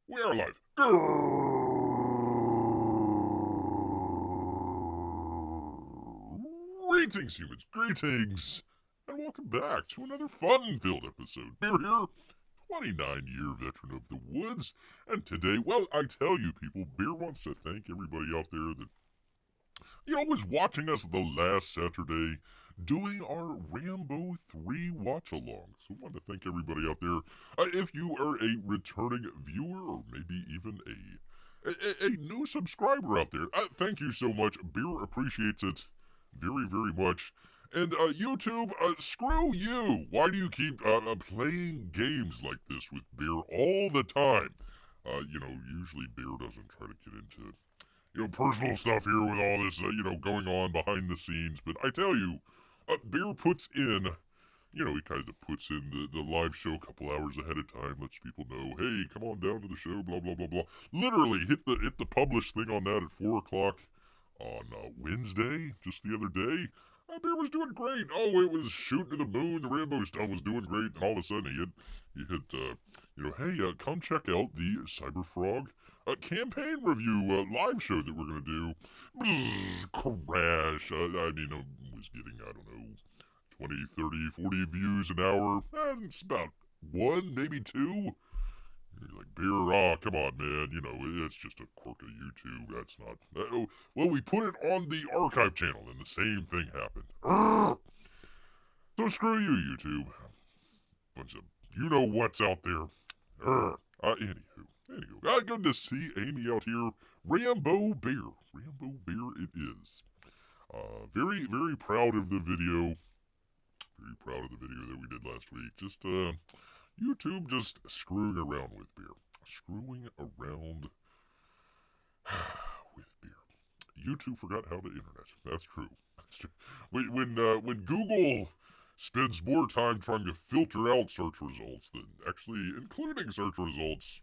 We are live. Greetings, humans. Greetings. And welcome back to another fun-filled episode. Bear here, 29-year veteran of the woods. And today, well, I tell you people, Bear wants to thank everybody out there that, was watching us the last Saturday doing our Rambo 3 watch-along. So I want to thank everybody out there. If you are a returning viewer or maybe even a new subscriber out there, thank you so much. Bear appreciates it very, very much. And YouTube, screw you. Why do you keep playing games like this with Bear all the time? Usually Bear doesn't try to get into personal stuff here with all this, going on behind the scenes. But I tell you, Bear puts in, he kind of puts in the live show a couple hours ahead of time, lets people know, hey, come on down to the show, blah, blah, blah, blah. Literally hit the publish thing on that at 4 o'clock on Wednesday, just the other day. Bear was doing great. Oh, it was shooting to the moon. The Rambo stuff was doing great. And all of a sudden he hit, hey, come check out the CyberFrog campaign review live show that we're going to do. Crash. I was getting, 20, 30, 40 views an hour. It's about one, maybe two. You're like, Bear, come on, man. It's just a quirk of YouTube. That's not... well, we put it on the archive channel, and the same thing happened. So screw you, YouTube. Bunch of you-know-what's out there. Anywho. Good to see Amy out here. Rambo Bear. Rambo Bear it is. Very, very proud of the video. Very proud of the video that we did last week. Just, YouTube just screwing around with Bear. Screwing around with Bear. YouTube forgot how to internet. That's true. That's true. When Google spends more time trying to filter out search results than actually including search results,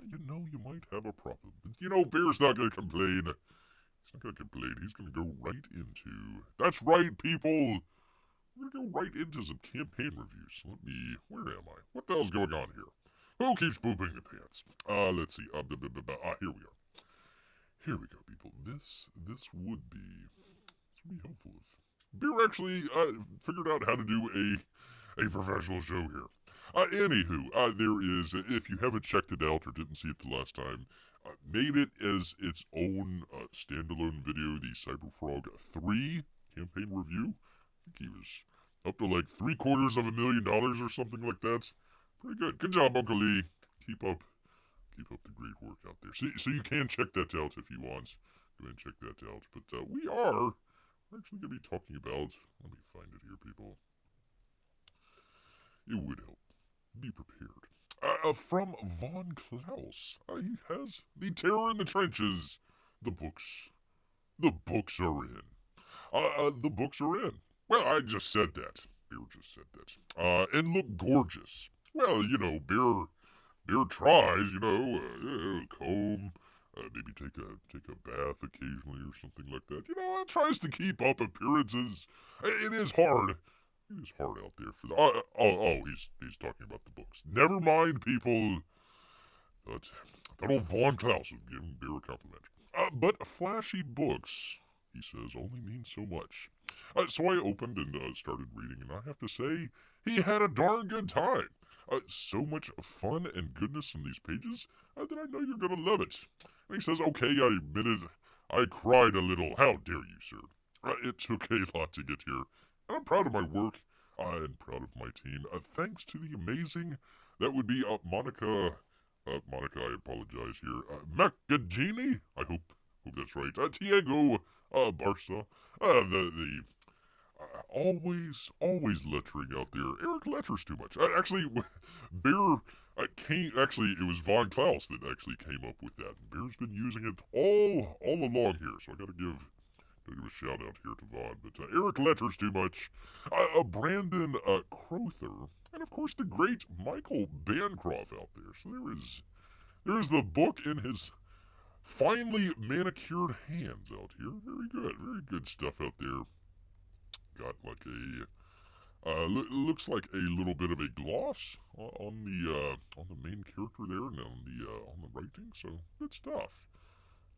you might have a problem. But, Bear's not going to complain. He's not going to complain. He's going to go right into... That's right, people! We're going to go right into some campaign reviews. Where am I? What the hell's going on here? Who keeps pooping the pants? Let's see. Here we are. Here we go, people. This would be helpful if Bear actually figured out how to do a professional show here. Anywho, there is, if you haven't checked it out or didn't see it the last time, made it as its own standalone video, the CyberFrog III campaign review. I think he was up to like $750,000 or something like that. Pretty good. Good job, Uncle Lee. Keep up the great work out there. So you can check that out if you want. Go ahead and check that out. But we're actually going to be talking about, let me find it here, people. It would help. Be prepared. From Von Klaus. He has The Terror in the Trenches. The books are in. The books are in. Well, I just said that. Bear just said that. And look gorgeous. Well, Bear tries, comb, maybe take a bath occasionally or something like that. Tries to keep up appearances. It is hard. It is hard out there for the... he's talking about the books. Never mind, people. But that old Von Klaus was giving Bear a compliment. But flashy books, he says, only mean so much. So I opened and started reading, and I have to say, he had a darn good time. So much fun and goodness in these pages that I know you're going to love it. And he says, okay, I admitted I cried a little. How dare you, sir? It took a lot to get here. And I'm proud of my work and proud of my team. Thanks to the amazing, that would be Monica, I apologize here, Macagini? I hope that's right. Tiago Barca, the always lettering out there. Eric letters too much. Actually, Bear it was Von Klaus that actually came up with that. Bear's been using it all along here, so I gotta give a shout out here to Von. But Eric letters too much. Brandon Crowther, and of course the great Michael Bancroft out there. So there's the book in his finely manicured hands out here. Very good stuff out there. Got like Looks like a little bit of a gloss on the main character there and on the writing. So good stuff.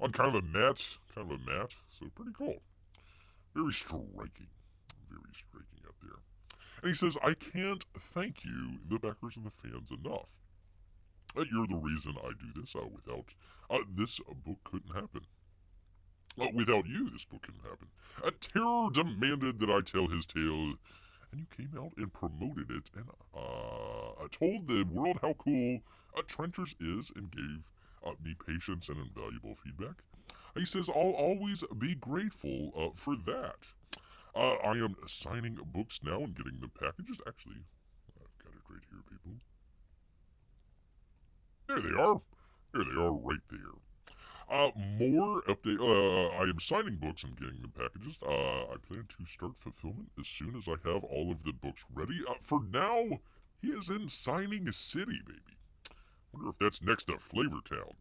On kind of a matte. So pretty cool. Very striking. Very striking up there. And he says, I can't thank you, the backers and the fans, enough. You're the reason I do this. Without this book couldn't happen. Without you, this book couldn't happen. Terror demanded that I tell his tale, and you came out and promoted it and told the world how cool Trenchers is and gave me patience and invaluable feedback. He says, I'll always be grateful for that. I am signing books now and getting them packages. Actually, I've got it right here, people. There they are. There they are right there. More update. I am signing books and getting them packages. I plan to start fulfillment as soon as I have all of the books ready. For now, he is in Signing City, baby. Wonder if that's next to Flavortown.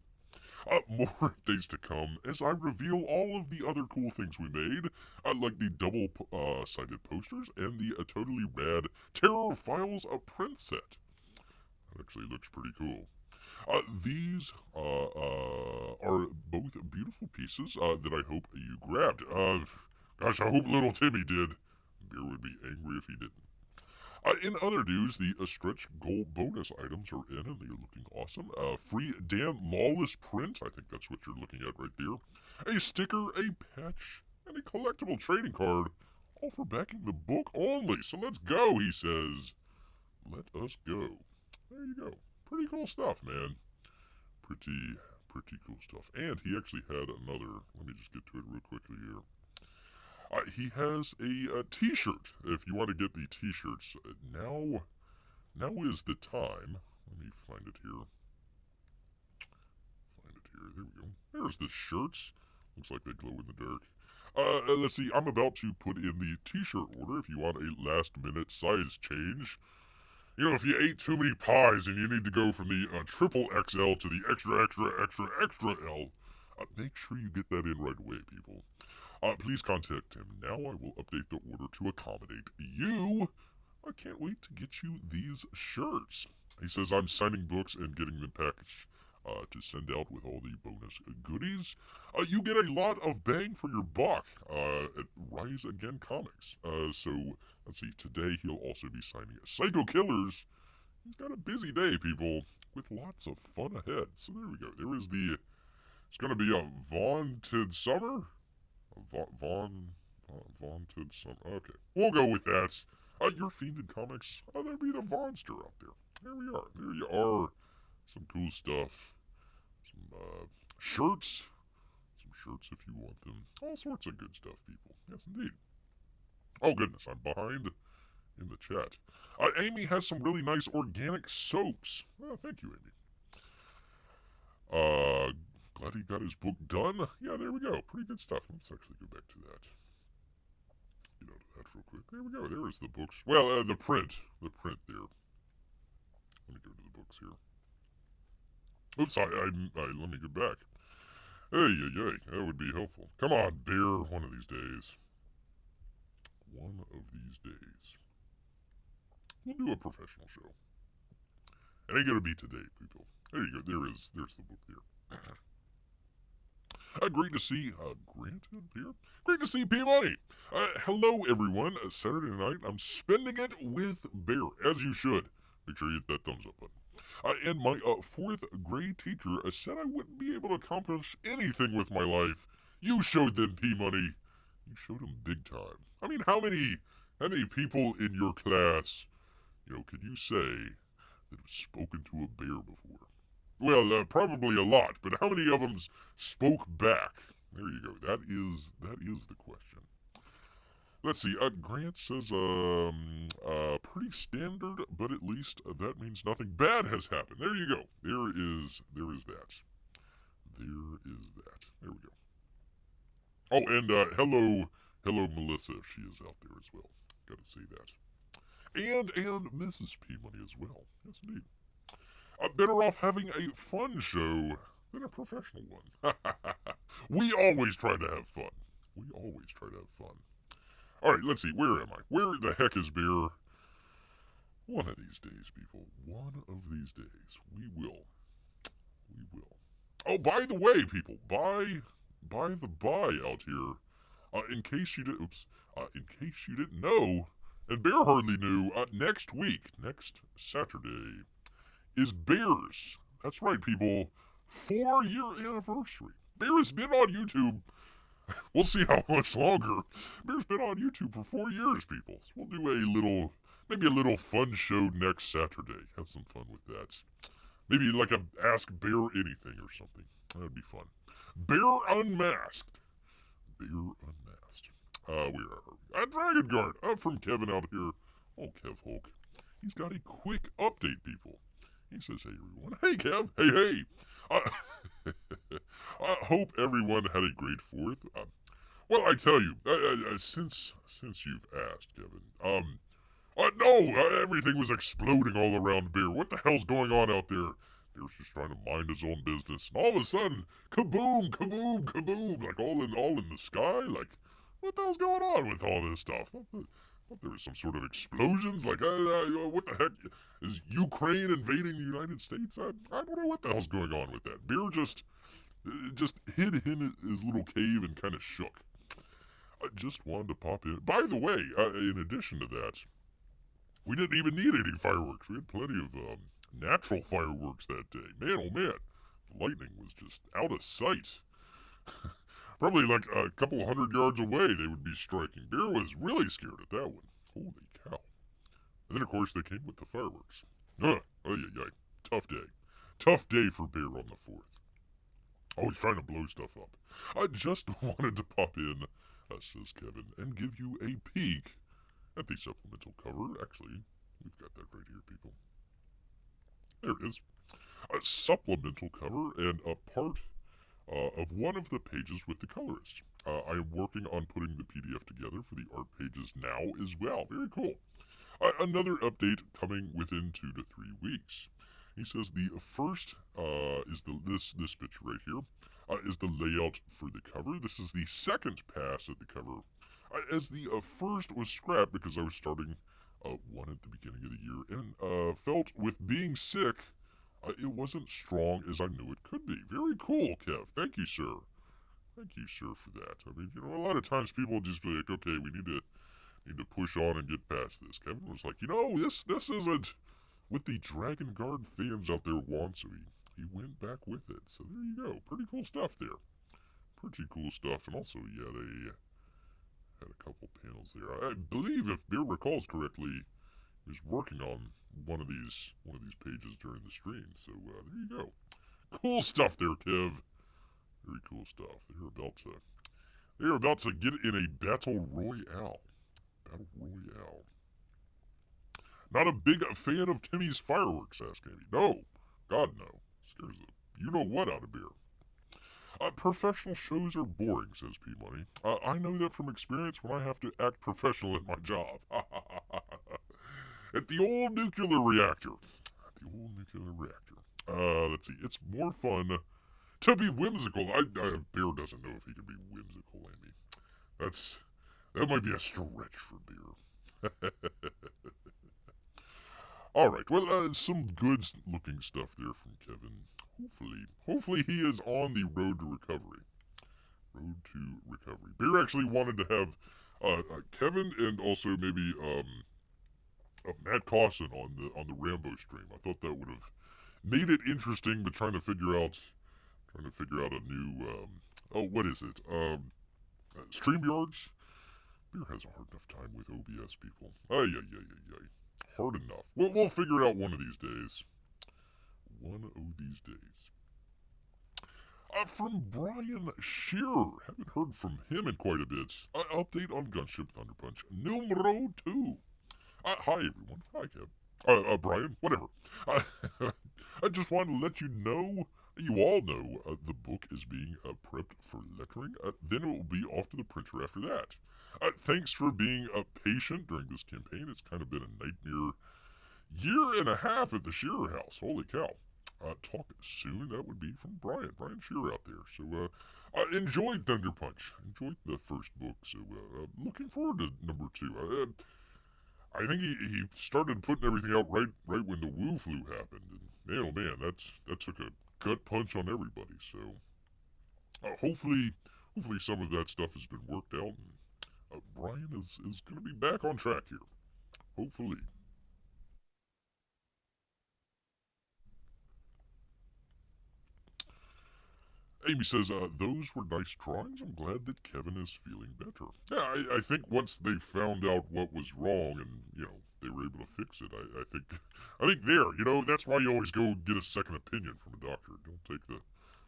More updates to come as I reveal all of the other cool things we made, like the double-sided posters and the totally rad Terror Files print set. That actually looks pretty cool. These are both beautiful pieces that I hope you grabbed. Gosh, I hope little Timmy did. Bear would be angry if he didn't. In other news, the stretch goal bonus items are in and they are looking awesome. Free Dan Lawless print, I think that's what you're looking at right there. A sticker, a patch, and a collectible trading card, all for backing the book only. So let's go, he says. Let us go. There you go. Pretty cool stuff, man. Pretty cool stuff. And he actually had another, let me just get to it real quickly here. He has a t-shirt. If you want to get the t-shirts, now is the time. Let me find it here. There we go. There's the shirts. Looks like they glow in the dark. Let's see. I'm about to put in the t-shirt order if you want a last-minute size change. You know, if you ate too many pies and you need to go from the triple XL to the extra L, make sure you get that in right away, people. Please contact him now. I will update the order to accommodate you. I can't wait to get you these shirts. He says I'm signing books and getting them packaged to send out with all the bonus goodies. You get a lot of bang for your buck at Rise Again Comics. So, let's see, today he'll also be signing Psycho Killers. He's got a busy day, people, with lots of fun ahead. So there we go. There is it's going to be a Vaunted Summer. Vaunted Summer. Okay, we'll go with that. Your Fiended Comics. There'll be the Vonster out there. There we are. There you are. Some cool stuff. Some shirts. Some shirts if you want them. All sorts of good stuff, people. Yes, indeed. Oh, goodness. I'm behind in the chat. Amy has some really nice organic soaps. Thank you, Amy. Glad he got his book done. Yeah, there we go. Pretty good stuff. Let's actually go back to that. Get out of that real quick. There we go. There is the books. Well, the print. The print there. Let me go to the books here. Oops, let me get back. Hey, that would be helpful. Come on, Bear, one of these days. One of these days. We'll do a professional show. It ain't gonna be today, people. There you go. There's the book there. Great to see Grant in here. Great to see P-Money. Hello, everyone. Saturday night, I'm spending it with Bear, as you should. Make sure you hit that thumbs up button. And my fourth grade teacher said I wouldn't be able to accomplish anything with my life. You showed them, P-Money. You showed them big time. I mean, how many people in your class, could you say that have spoken to a bear before? Well, probably a lot, but how many of them spoke back? There you go. That is the question. Let's see. Grant says, pretty standard, but at least that means nothing bad has happened. There you go. There is that. There is that. There we go. Oh, and hello, Melissa, if she is out there as well. Gotta say that. And Mrs. P-Money as well. Yes, indeed. Better off having a fun show than a professional one. We always try to have fun. Alright, let's see. Where am I? Where the heck is Bear? One of these days, people. One of these days. We will. We will. Oh, by the way, people. By the by out here. In case you didn't know, and Bear hardly knew, next week, next Saturday, is Bear's. That's right, people. 4-year anniversary. Bear has been on YouTube. We'll see how much longer. Bear's been on YouTube for 4 years, people. So we'll do maybe a little fun show next Saturday. Have some fun with that. Maybe like a Ask Bear Anything or something. That'd be fun. Bear Unmasked. Bear Unmasked. Where are we? Dragonguard. From Kevin out here. Oh, Kev Hulk. He's got a quick update, people. He says, hey, everyone. Hey, Kev. Hey. I hope everyone had a great 4th. Well, I tell you, since you've asked, Kevin, no, everything was exploding all around Bear. What the hell's going on out there? Bear's just trying to mind his own business, and all of a sudden, kaboom, kaboom, kaboom, like all in the sky. Like, what the hell's going on with all this stuff? Thought there was some sort of explosions. Like, what the heck is Ukraine invading the United States? I don't know what the hell's going on with that. Bear just hid in his little cave and kind of shook. I just wanted to pop in. By the way, in addition to that, we didn't even need any fireworks. We had plenty of natural fireworks that day. Man, oh man, the lightning was just out of sight. Probably like a couple 100 yards away they would be striking. Bear was really scared at that one. Holy cow. And then, of course, they came with the fireworks. Tough day. Tough day for Bear on the 4th. Always trying to blow stuff up. I just wanted to pop in, says Kevin, and give you a peek at the supplemental cover. Actually, we've got that right here, people. There it is. A supplemental cover and a part of one of the pages with the colorists. I am working on putting the PDF together for the art pages now as well. Very cool. Another update coming within 2 to 3 weeks. He says the first is this picture right here is the layout for the cover. This is the second pass at the cover, as the first was scrapped because I was starting one at the beginning of the year and felt with being sick it wasn't strong as I knew it could be. Very cool, Kev. Thank you, sir. Thank you, sir, for that. I mean, a lot of times people just be like, okay, we need to push on and get past this. Kevin was like, this isn't what the Dragonguard fans out there want, so he went back with it. So there you go. Pretty cool stuff there. Pretty cool stuff. And also he had a couple panels there. I believe, if Bear recalls correctly, he was working on one of these pages during the stream. So there you go. Cool stuff there, Kev. Very cool stuff. They're about to get in a battle royale. Battle royale. Not a big fan of Timmy's fireworks, asked Andy. No. God, no. Scares the you-know-what out of Bear. Professional shows are boring, says P-Money. I know that from experience when I have to act professional at my job. At the old nuclear reactor. Let's see. It's more fun to be whimsical. Bear doesn't know if he can be whimsical, Amy. That might be a stretch for Bear. Alright, well, some good-looking stuff there from Kevin. Hopefully he is on the road to recovery. Bear actually wanted to have Kevin and also maybe Matt Cawson on the Rambo stream. I thought that would have made it interesting, but trying to figure out a new what is it? StreamYards. Bear has a hard enough time with OBS, people. Hard enough. We'll figure it out one of these days. From Brian Shearer. Haven't heard from him in quite a bit. Update on Gunship Thunderpunch numero 2. Hi, everyone. Hi, Kev. Brian, whatever. I just wanted to let you know, you all know, the book is being prepped for lettering. Then it will be off to the printer after that. Thanks for being patient during this campaign. It's kind of been a nightmare year and a half at the Shearer house. Holy cow. Talk soon. That would be from Brian Shearer out there. So, enjoyed Thunderpunch. Enjoyed the first book. So, looking forward to number 2. I think he started putting everything out right when the Wu flu happened, and man, oh man, that took a gut punch on everybody. So hopefully some of that stuff has been worked out, and Brian is going to be back on track here. Hopefully. Amy says, those were nice drawings. I'm glad that Kevin is feeling better. Yeah, I think once they found out what was wrong and, they were able to fix it, I think there, that's why you always go get a second opinion from a doctor.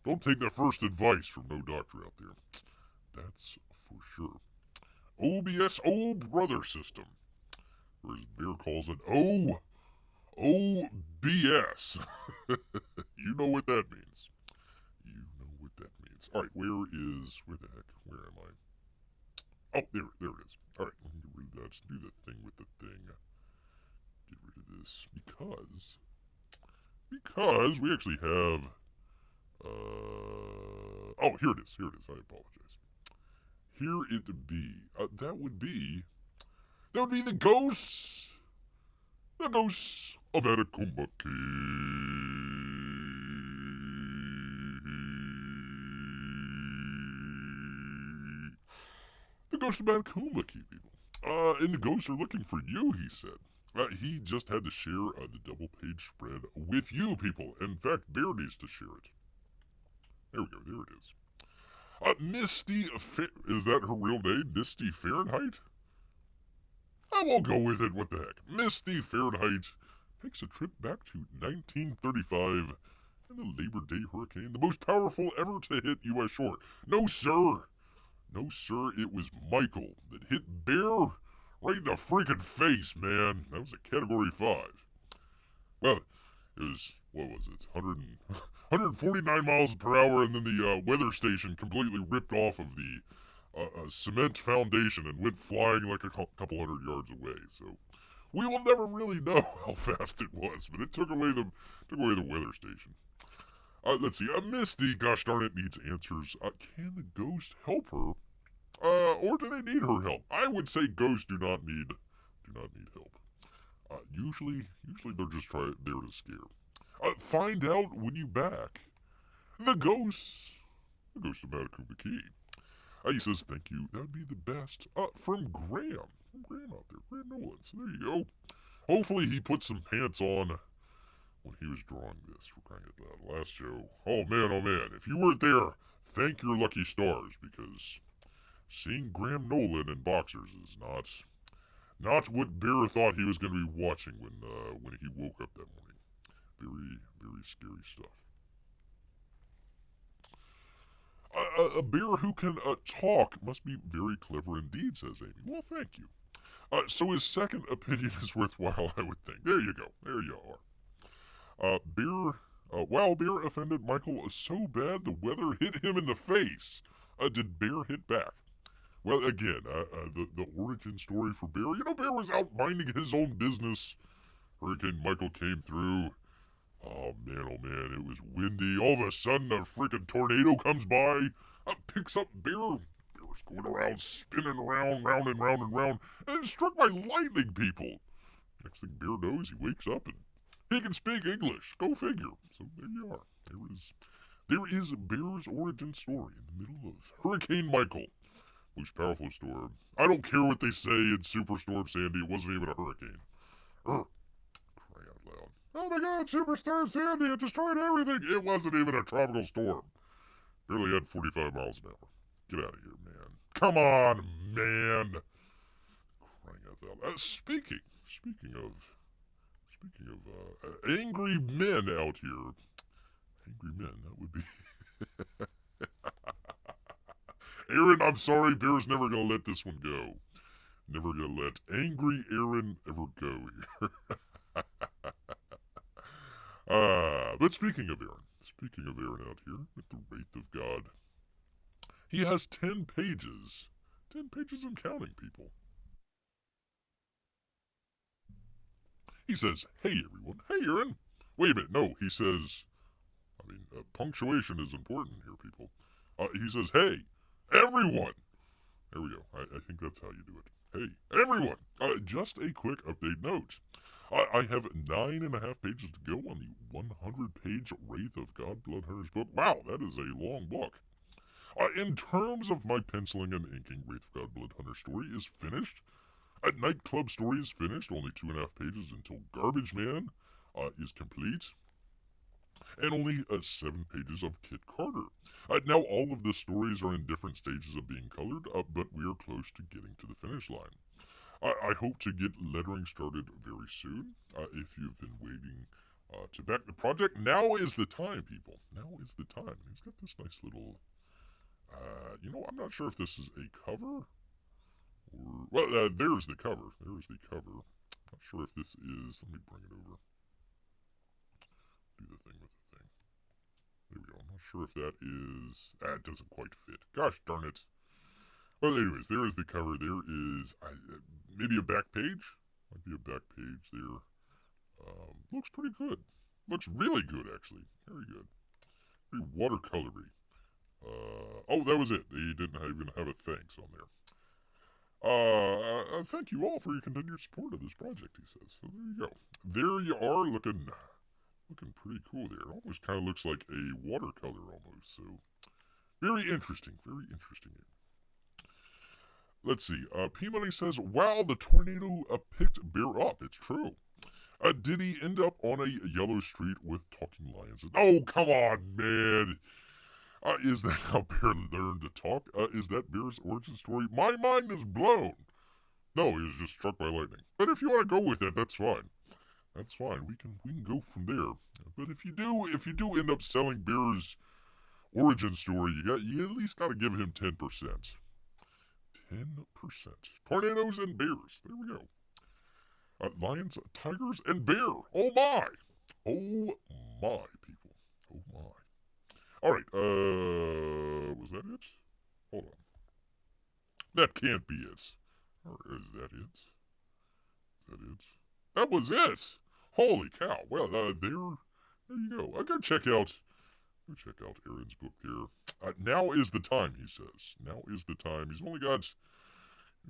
Don't take the first advice from no doctor out there. That's for sure. OBS, oh brother system. Or as Bear calls it, OBS. You know what that means. Alright, where the heck, where am I? Oh, there it is. Alright, let me get rid of that. Just do the thing with the thing. Get rid of this, because we actually have, oh, here it is, I apologize. Here it be, that would be the ghosts of Matecumbe. The ghost of Matecumbe, people. And the ghosts are looking for you, he said. He just had to share the double-page spread with you, people. In fact, Bear needs to share it. There we go, there it is. Misty, is that her real name? Misty Fahrenheit? I won't go with it, what the heck. Misty Fahrenheit takes a trip back to 1935 and the Labor Day hurricane, the most powerful ever to hit U.S. shore. No, sir. No, sir, it was Michael that hit Bear right in the freaking face, man. That was a Category 5. Well, it was, what was it, 149 miles per hour, and then the weather station completely ripped off of the cement foundation and went flying like a couple hundred yards away. So we will never really know how fast it was, but it took away the weather station. Let's see. Misty, gosh darn it, needs answers. Can the ghost help her? Or do they need her help? I would say ghosts do not need help. Usually they're just there to scare. Find out when you back. The ghost of Matecumbe Key. He says, thank you, that'd be the best. From Graham. From Graham out there. Graham Nolans. There you go. Hopefully he put some pants on when he was drawing this, for crying out loud. Last show. Oh man. If you weren't there, thank your lucky stars, because seeing Graham Nolan in boxers is not what Bear thought he was going to be watching when he woke up that morning. Very, very scary stuff. A bear who can talk must be very clever indeed, says Amy. Well, thank you. So his second opinion is worthwhile, I would think. There you go. There you are. Bear offended Michael so bad the weather hit him in the face. Did Bear hit back? Well, again, the origin story for Bear. Bear was out minding his own business. Hurricane Michael came through. Oh man, it was windy. All of a sudden, a freaking tornado comes by, picks up Bear. Bear's going around, spinning around, round and round and round, and struck by lightning, people. Next thing Bear knows, he wakes up and he can speak English. Go figure. So there you are. There is Bear's origin story in the middle of Hurricane Michael. Most powerful storm. I don't care what they say in Superstorm Sandy. It wasn't even a hurricane. Cry out loud. Oh my god, Superstorm Sandy, it destroyed everything. It wasn't even a tropical storm. Barely had 45 miles an hour. Get out of here, man. Come on, man. Crying out loud. Speaking of angry men out here. Angry men, that would be... Aaron, I'm sorry, Bear's never gonna let this one go. Never gonna let angry Aaron ever go here. But speaking of Aaron out here with the Wraith of God, he has 10 pages. 10 pages and counting, people. He says, hey everyone. Hey Aaron. Wait a minute, no, he says, punctuation is important here, people. He says, hey, everyone. There we go. I think that's how you do it. Hey, everyone! Just a quick update note. I have 9.5 pages to go on the 100-page Wraith of God Bloodhunter's book. Wow, that is a long book. In terms of my penciling and inking, Wraith of God Bloodhunter story is finished. Nightclub story is finished, only 2.5 pages until Garbage Man is complete. And only 7 pages of Kit Carter. Now all of the stories are in different stages of being colored, but we are close to getting to the finish line. I hope to get lettering started very soon. If you've been waiting to back the project, now is the time, people. Now is the time. He's got this nice little, I'm not sure if this is a cover. Well, there's the cover. There's the cover. Not sure if this is, let me bring it over. Do the thing with the thing. There we go. I'm not sure if that is, it doesn't quite fit. Gosh darn it. Well, anyways, there is the cover. There is maybe a back page. Might be a back page there. Looks pretty good. Looks really good, actually. Very good. Very watercolory. Oh, that was it. They didn't even have a thanks on there. Thank you all for your continued support of this project, he says. So there you go. There you are, looking pretty cool there. It almost kind of looks like a watercolor almost. So very interesting. Very interesting. Let's see. P-Money says, wow, the tornado picked Bear up. It's true. Did he end up on a yellow street with talking lions? Oh, come on, man. Is that how Bear learned to talk? Is that Bear's origin story? My mind is blown. No, he was just struck by lightning. But if you want to go with it, that's fine. That's fine. We can go from there. But if you do end up selling Bear's origin story, you at least got to give him 10%. 10%. Tornadoes and bears. There we go. Lions, tigers, and bear. Oh my. Oh my, people. Oh my. Alright, was that it? Hold on. That can't be it. Or is that it? Is that it? That was it! Holy cow. Well, there you go. Go check out Aaron's book there. Now is the time, he says. Now is the time. He's only got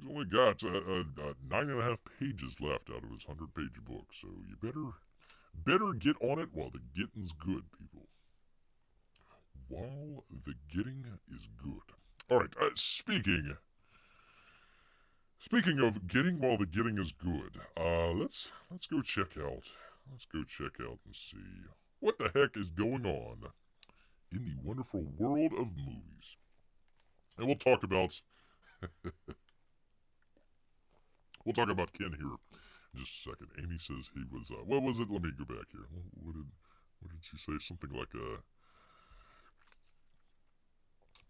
9.5 pages left out of his 100-page book, so you better get on it while the getting's good, people. While the getting is good. All right. Speaking of getting while the getting is good, let's go check out. Let's go check out and see what the heck is going on in the wonderful world of movies. And we'll talk about Ken here in just a second. Amy says he was what was it? Let me go back here. What did she say? Something like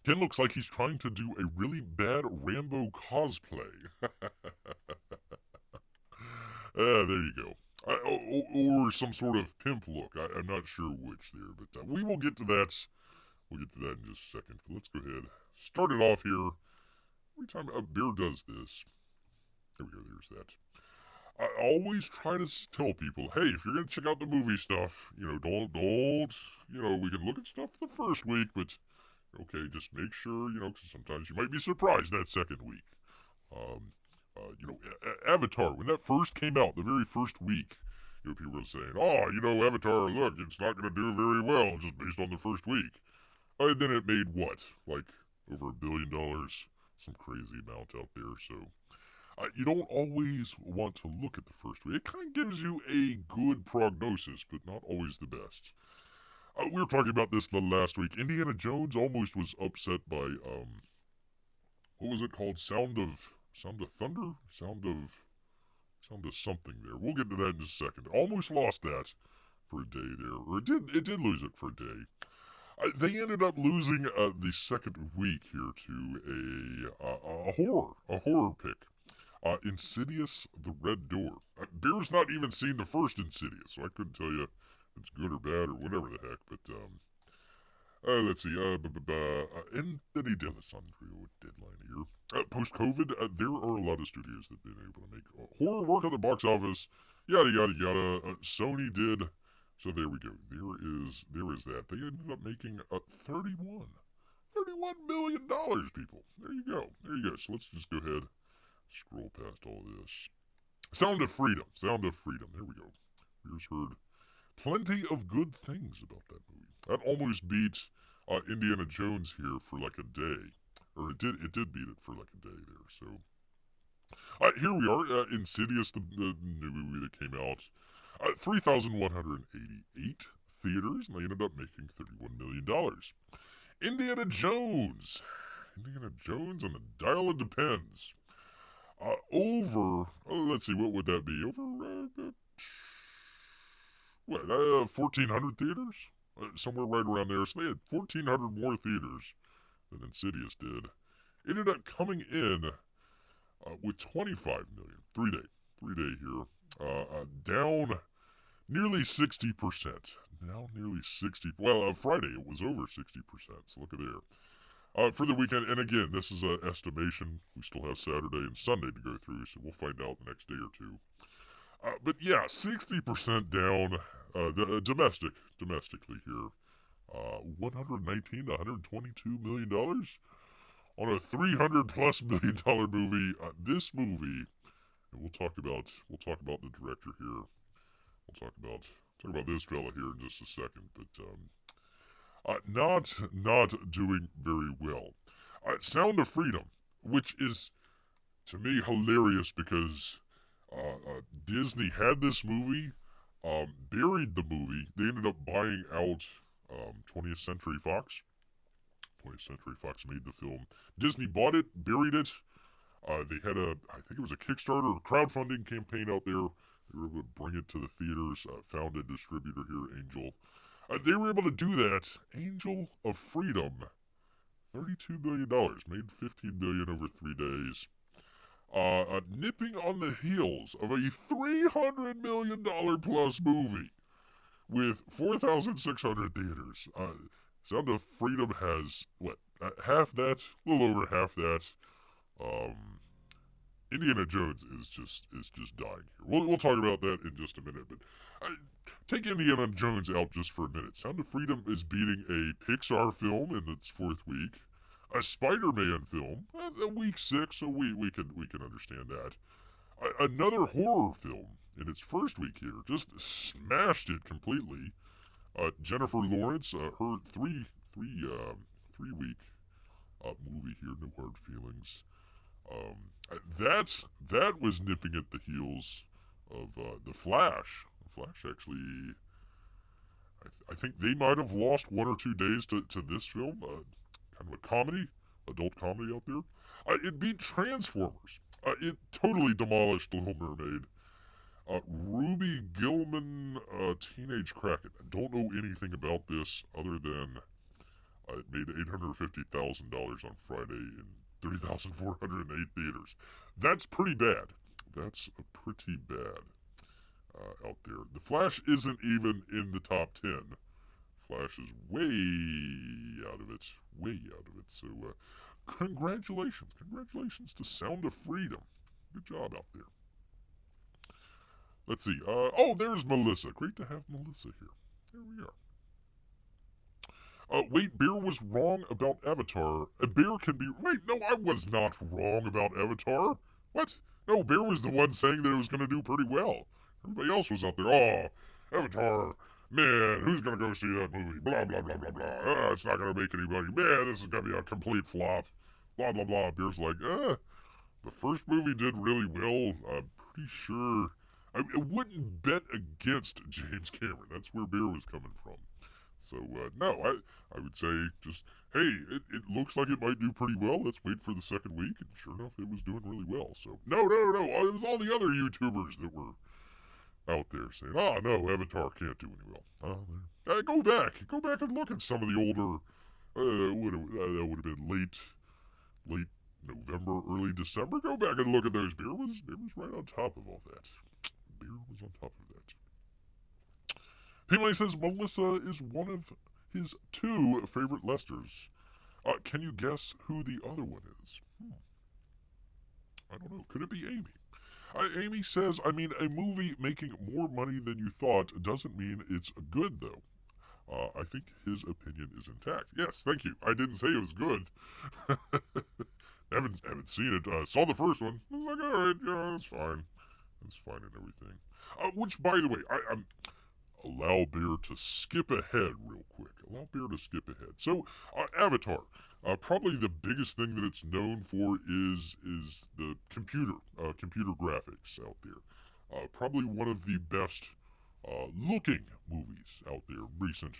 Ken looks like he's trying to do a really bad Rambo cosplay. There you go. Or some sort of pimp look. I'm not sure which there, but we will get to that. We'll get to that in just a second. Let's go ahead. Start it off here. Every time a bear does this. There we go, there's that. I always try to tell people, hey, if you're going to check out the movie stuff, don't, we can look at stuff the first week, but, okay, just make sure, because sometimes you might be surprised that second week. Avatar, when that first came out, the very first week, people were saying, Avatar, look, it's not going to do very well, just based on the first week. And then it made what? Like, over $1 billion, some crazy amount out there, so... you don't always want to look at the first week. It kind of gives you a good prognosis, but not always the best. We were talking about this the last week. Indiana Jones almost was upset by, what was it called? Sound of Thunder? Sound of something there. We'll get to that in just a second. Almost lost that for a day there. Or it did lose it for a day. They ended up losing the second week here to a horror pick. Insidious, The Red Door. Bear's not even seen the first Insidious, so I couldn't tell you if it's good or bad or whatever the heck, but, let's see, and then he did this on real deadline here. Post-COVID, there are a lot of studios that have been able to make horror work at the box office, yada, yada, yada. Sony did, so there we go. There is that. They ended up making $31 million, people. There you go. So let's just go ahead. scroll past all this. Sound of Freedom. Sound of Freedom. There we go. Here's heard plenty of good things about that movie. That almost beat Indiana Jones here for like a day. Or it did beat it for like a day there. So here we are. Insidious, the new movie that came out. 3,188 theaters, and they ended up making $31 million. Indiana Jones. Indiana Jones and the Dial of Depends. Let's see, what would that be? Over, 1,400 theaters? Somewhere right around there. So they had 1,400 more theaters than Insidious did. Ended up coming in with 25 million. 3-day here. Down nearly 60%. Now nearly 60. Well, Friday it was over 60%. So look at there. For the weekend, and again, this is an estimation. We still have Saturday and Sunday to go through, so we'll find out the next day or two. But yeah, 60% down domestically here. 119 to 122 $1 million on a $300+ million movie. This movie, and we'll talk about the director here. We'll talk about this fella here in just a second, but not doing very well. Sound of Freedom, which is to me hilarious because Disney had this movie, buried the movie. They ended up buying out 20th Century Fox. 20th Century Fox made the film. Disney bought it, buried it. They had I think it was a Kickstarter or crowdfunding campaign out there. They were able to bring it to the theaters. Found a distributor here, Angel. They were able to do that. Angel of Freedom, $32 billion, made $15 billion over 3 days. Nipping on the heels of a $300 million plus movie with 4,600 theaters. Sound of Freedom has half that, a little over half that. Indiana Jones is just dying here. We'll talk about that in just a minute, but take Indiana Jones out just for a minute. Sound of Freedom is beating a Pixar film in its 4th week, a Spider-Man film, week 6, so we can understand that. Another horror film in its 1st week here, just smashed it completely. Jennifer Lawrence, her 3 week movie here, No Hard Feelings. That was nipping at the heels of The Flash. The Flash actually, I think they might have lost 1 or 2 days to this film. Kind of a comedy, adult comedy out there. It beat Transformers. It totally demolished Little Mermaid. Ruby Gillman, Teenage Kraken. I don't know anything about this other than it made $850,000 on Friday in 3,408 theaters. That's pretty bad. That's pretty bad out there. The Flash isn't even in the top 10. Flash is way out of it. Way out of it. So, congratulations. Congratulations to Sound of Freedom. Good job out there. Let's see. There's Melissa. Great to have Melissa here. There we are. Wait, Bear was wrong about Avatar. A bear can be... Wait, no, I was not wrong about Avatar. What? No, Bear was the one saying that it was going to do pretty well. Everybody else was out there, Avatar, man, who's going to go see that movie? Blah, blah, blah, blah, blah. It's not going to make any money. Man, this is going to be a complete flop. Blah, blah, blah. Bear's like, the first movie did really well. I'm pretty sure... I wouldn't bet against James Cameron. That's where Bear was coming from. So, no, I would say just, hey, it looks like it might do pretty well. Let's wait for the 2nd week. And sure enough, it was doing really well. So, no. It was all the other YouTubers that were out there saying, no, Avatar can't do any well. Go back and look at some of the older, that would have been late November, early December. Go back and look at those. Bear was right on top of all that. Bear was on top of that. P-Money says Melissa is one of his 2 favorite Lesters. Can you guess who the other one is? I don't know. Could it be Amy? Amy says, a movie making more money than you thought doesn't mean it's good, though. I think his opinion is intact. Yes, thank you. I didn't say it was good. Haven't seen it. Saw the first one. I was like, all right, that's fine. That's fine and everything. Which, by the way, I'm allow Bear to skip ahead real quick. Allow Bear to skip ahead. So, Avatar. Probably the biggest thing that it's known for is the computer graphics out there. Probably one of the best looking movies out there. Recent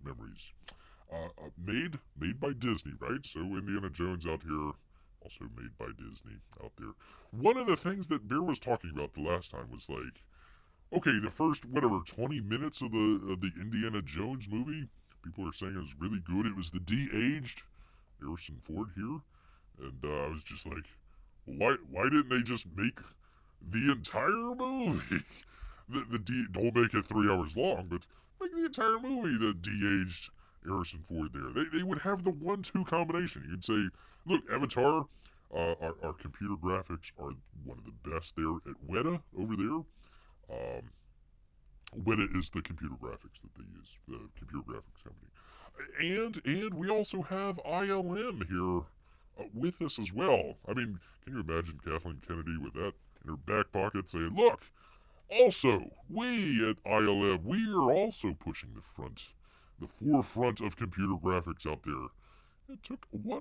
memories. Made by Disney, right? So Indiana Jones out here, also made by Disney out there. One of the things that Bear was talking about the last time was like, okay, the first whatever 20 minutes of the Indiana Jones movie, people are saying it was really good. It was the de-aged Harrison Ford here, and I was just like, why didn't they just make the entire movie? Don't make it 3 hours long, but make the entire movie the de-aged Harrison Ford there. They would have the 1-2 combination. You'd say, look, Avatar, our computer graphics are one of the best there at Weta over there. Weta is the computer graphics that they use, the computer graphics company. And we also have ILM here with us as well. I mean, can you imagine Kathleen Kennedy with that in her back pocket saying, look, also, we at ILM, we are also pushing the forefront of computer graphics out there. It took more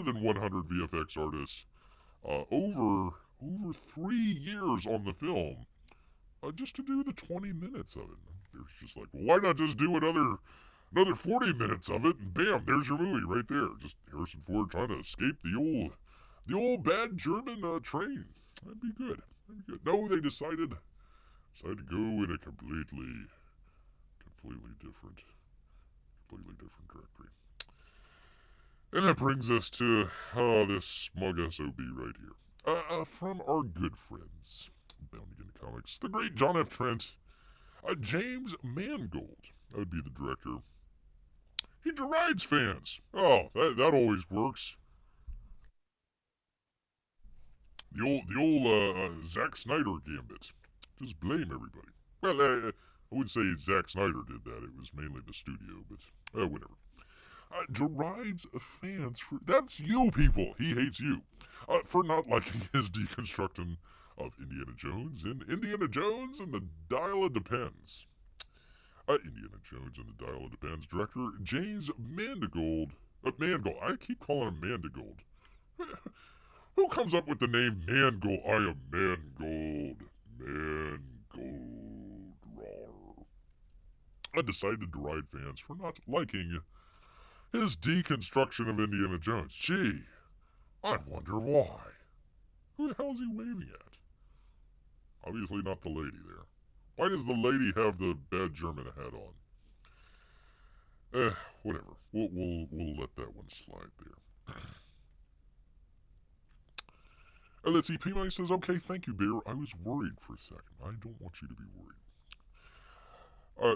than 100 VFX artists over 3 years on the film just to do the 20 minutes of it. There's just like, well, why not just do another 40 minutes of it, and bam, there's your movie right there. Just Harrison Ford trying to escape the old bad German train. That'd be good. No, they decided to go in a completely different directory. And that brings us to this smug SOB right here. From our good friends, Bounty Gun Comics, the great John F. Trent, James Mangold, that would be the director. He derides fans. Oh, that always works. The old Zack Snyder gambit. Just blame everybody. Well, I wouldn't say Zack Snyder did that. It was mainly the studio, but whatever. Derides fans for... That's you, people. He hates you. For not liking his deconstruction of Indiana Jones and Indiana Jones and the Dial of Depends. Indiana Jones and the Dial of Depends director James Mangold. Mangold. I keep calling him Mangold. Who comes up with the name Mangold? I am Mangold. Mangold. Rawr. I decided to deride fans for not liking his deconstruction of Indiana Jones. Gee, I wonder why. Who the hell is he waving at? Obviously not the lady there. Why does the lady have the bad German hat on? Whatever. We'll let that one slide there. Let's see. P-Mike says, okay, thank you, Bear. I was worried for a second. I don't want you to be worried.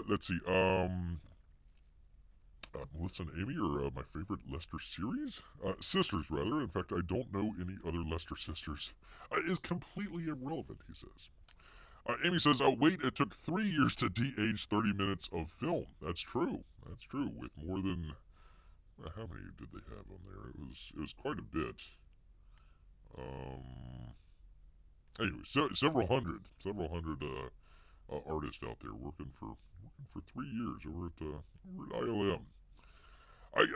Let's see. Melissa and Amy are my favorite Lester series. Sisters, rather. In fact, I don't know any other Lester sisters. Is completely irrelevant, he says. Amy says, wait, it took 3 years to de-age 30 minutes of film. That's true. With more than... how many did they have on there? It was quite a bit. Anyway, several hundred artists out there working for 3 years over at ILM.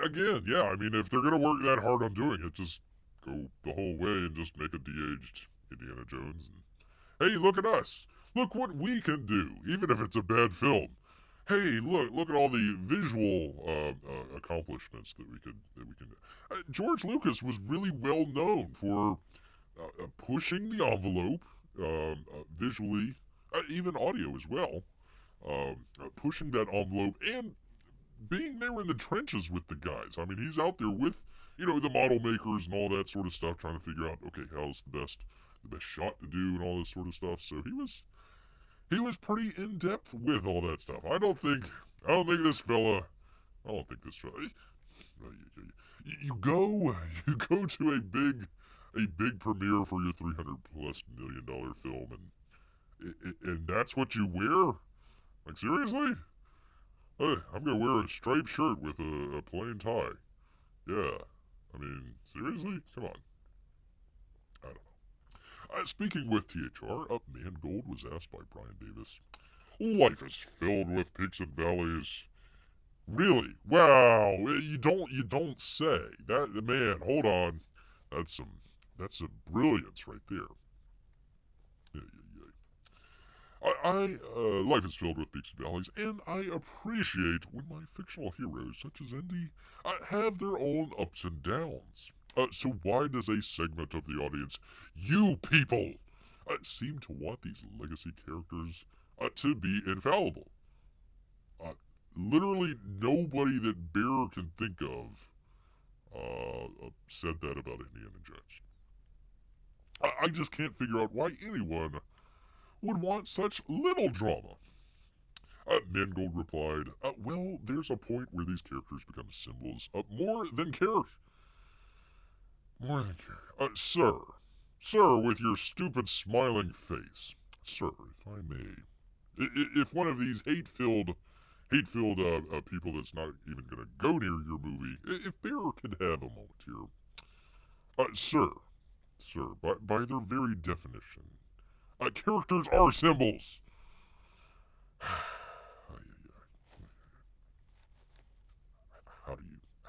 Again, yeah, I mean, if they're gonna work that hard on doing it, just go the whole way and just make a de-aged Indiana Jones. And, hey, look at us! Look what we can do, even if it's a bad film. Hey, look at all the visual accomplishments that we can do. George Lucas was really well known for pushing the envelope visually, even audio as well, pushing that envelope and being there in the trenches with the guys. I mean, he's out there with, the model makers and all that sort of stuff, trying to figure out, okay, how's the best shot to do and all this sort of stuff. So he was pretty in depth with all that stuff. I don't think this fella. You go to a big premiere for your $300+ million film, and that's what you wear. Like, seriously? Hey, I'm gonna wear a striped shirt with a plain tie. Yeah. I mean, seriously? Come on. I don't know. Speaking with THR, Mangold was asked by Brian Davis, life is filled with peaks and valleys. Really? Wow. You don't say. That man, hold on. That's some brilliance right there. Yeah, yeah, yeah. Life is filled with peaks and valleys, and I appreciate when my fictional heroes, such as Indy, have their own ups and downs. So why does a segment of the audience, you people, seem to want these legacy characters to be infallible? Uh, Literally nobody that Bear can think of said that about Indiana Jones. I just can't figure out why anyone would want such little drama. Mangold replied, well, there's a point where these characters become symbols of more than character. More than character. Sir, with your stupid smiling face. Sir, if I may. If one of these hate-filled people that's not even going to go near your movie, if Bear could have a moment here. Sir, by their very definition, characters are symbols.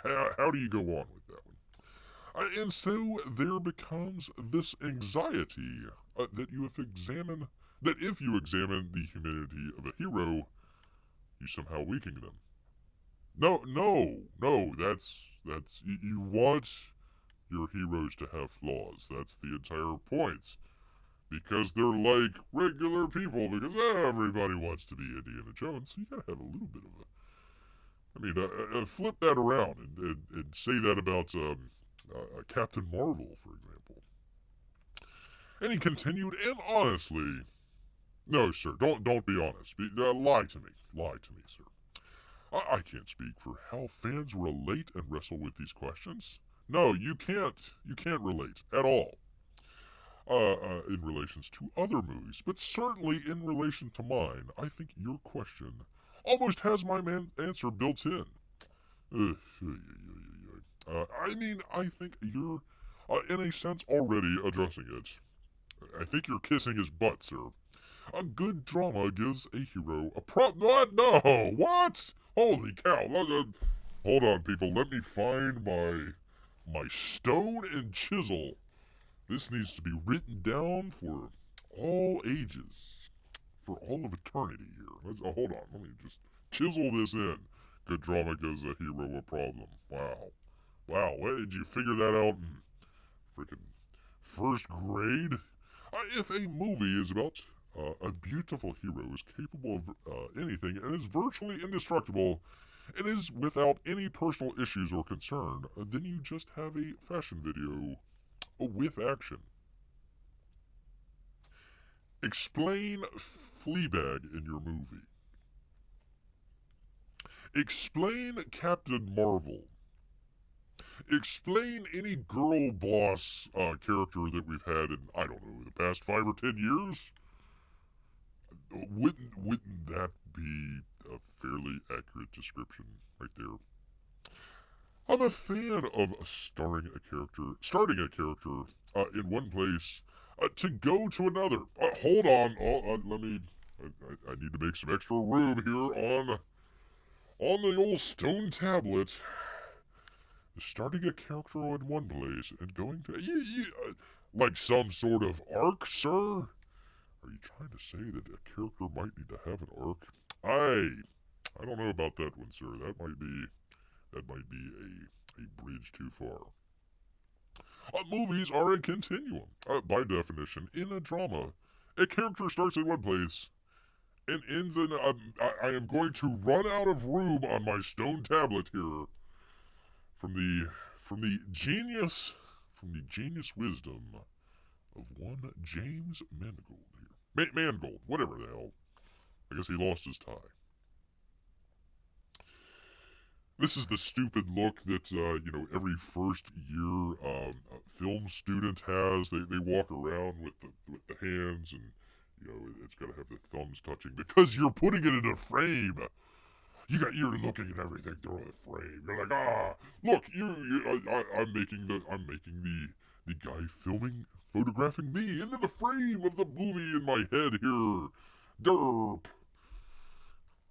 How do you go on with that one? And so there becomes this anxiety that if you examine the humanity of a hero, you somehow weaken them. No, you want your heroes to have flaws. That's the entire point. Because they're like regular people, because everybody wants to be Indiana Jones, so you gotta have a little bit of a... flip that around and say that about Captain Marvel, for example. And he continued, and honestly... No, sir, don't be honest. Lie to me, sir. I can't speak for how fans relate and wrestle with these questions. No, you can't. You can't relate at all. In relations to other movies, but certainly in relation to mine, I think your question almost has my answer built in. I think you're, in a sense, already addressing it. I think you're kissing his butt, sir. A good drama gives a hero a What? No! What? Holy cow! Hold on, people. Let me find my stone and chisel. This needs to be written down for all ages, for all of eternity here. Hold on. Let me just chisel this in. Good drama gives a hero a problem. Wow. What, did you figure that out in freaking first grade? If a movie is about a beautiful hero who's capable of anything and is virtually indestructible and is without any personal issues or concern, then you just have a fashion video with action. Explain Fleabag in your movie. Explain Captain Marvel. Explain any girl boss character that we've had in, I don't know, the past 5 or 10 years. Wouldn't that be a fairly accurate description right there? I'm a fan of starting a character in one place to go to another. Hold on, let me. I need to make some extra room here on the old stone tablet. Starting a character in one place and going to like some sort of arc, sir. Are you trying to say that a character might need to have an arc? I don't know about that one, sir. That might be a bridge too far. Movies are a continuum. By definition, in a drama, a character starts in one place and ends in... I am going to run out of room on my stone tablet here from the genius wisdom of one James Mangold here. Mangold, whatever the hell. I guess he lost his tie. This is the stupid look that, every first year film student has. They walk around with the hands and, it's got to have the thumbs touching because you're putting it in a frame. you're looking at everything through the frame. You're like, look, I'm making the guy photographing me into the frame of the movie in my head here. Derp.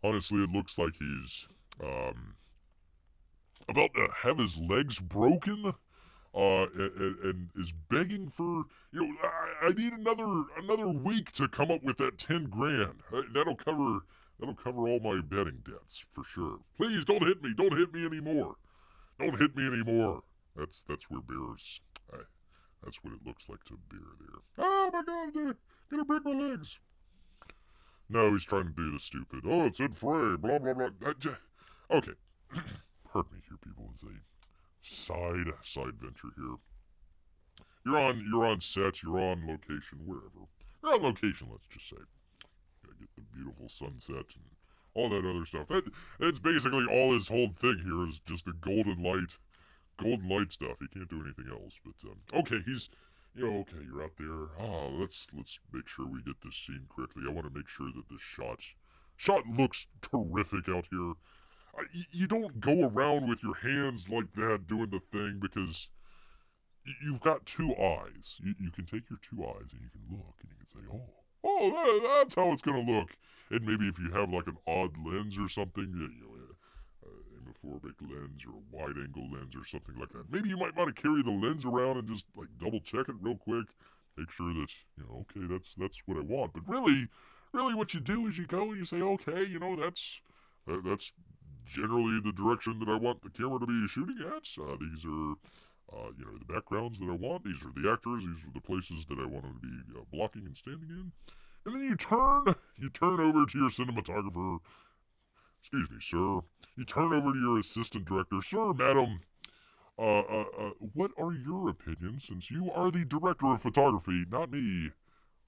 Honestly, it looks like he's about to have his legs broken. And is begging for, I need another week to come up with that 10 grand. That'll cover all my betting debts for sure. Please don't hit me. Don't hit me anymore. Don't hit me anymore. That's where bears. That's what it looks like to bear there. Oh my God! They're gonna break my legs. No, he's trying to do the stupid. Oh, it's in frame. Blah blah blah. Okay. Pardon me here, people. It's a side venture here. You're on set, you're on location, wherever. You're on location, let's just say. Gotta get the beautiful sunset and all that other stuff. That's basically all his whole thing here is just the golden light stuff. He can't do anything else. But okay, he's okay, you're out there. Let's make sure we get this scene correctly. I want to make sure that this shot looks terrific out here. You don't go around with your hands like that doing the thing because you've got two eyes. You can take your two eyes and you can look and you can say, that's how it's going to look. And maybe if you have like an odd lens or something, hemophobic lens or a wide angle lens or something like that, maybe you might want to carry the lens around and just like double check it real quick. Make sure that, okay, that's what I want. But really what you do is you go and you say, okay, that's generally the direction that I want the camera to be shooting at. These are, the backgrounds that I want. These are the actors. These are the places that I want them to be blocking and standing in. And then you turn over to your cinematographer. Excuse me, sir. You turn over to your assistant director. Sir, madam, what are your opinions since you are the director of photography, not me?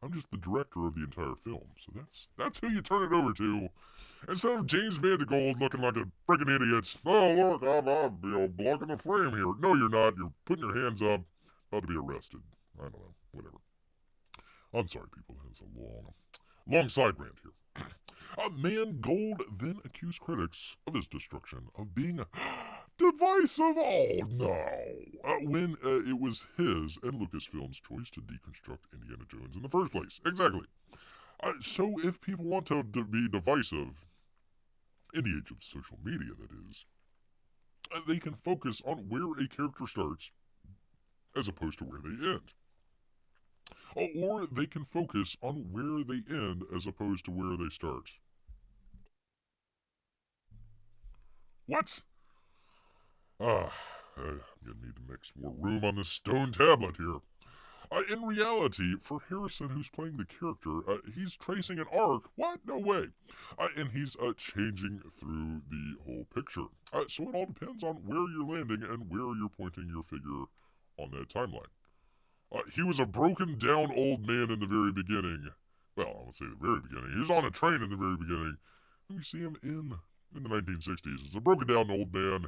I'm just the director of the entire film. So that's who you turn it over to. Instead of James Mangold looking like a freaking idiot. Oh, look, I'm blocking the frame here. No, you're not. You're putting your hands up. About to be arrested. I don't know. Whatever. I'm sorry, people. That's a long side rant here. Mangold then accused critics of his destruction of being divisive. Oh, no. When it was his and Lucasfilm's choice to deconstruct Indiana Jones in the first place. Exactly. So if people want to be divisive, in the age of social media, that is, they can focus on where a character starts as opposed to where they end. Or they can focus on where they end as opposed to where they start. What? I'm gonna need to make some more room on this stone tablet here. In reality, for Harrison, who's playing the character, he's tracing an arc. What? No way. And he's changing through the whole picture. So it all depends on where you're landing and where you're pointing your figure on that timeline. He was a broken down old man in the very beginning. Well, I won't say the very beginning. He was on a train in the very beginning. And we see him in the 1960s. It's a broken down old man.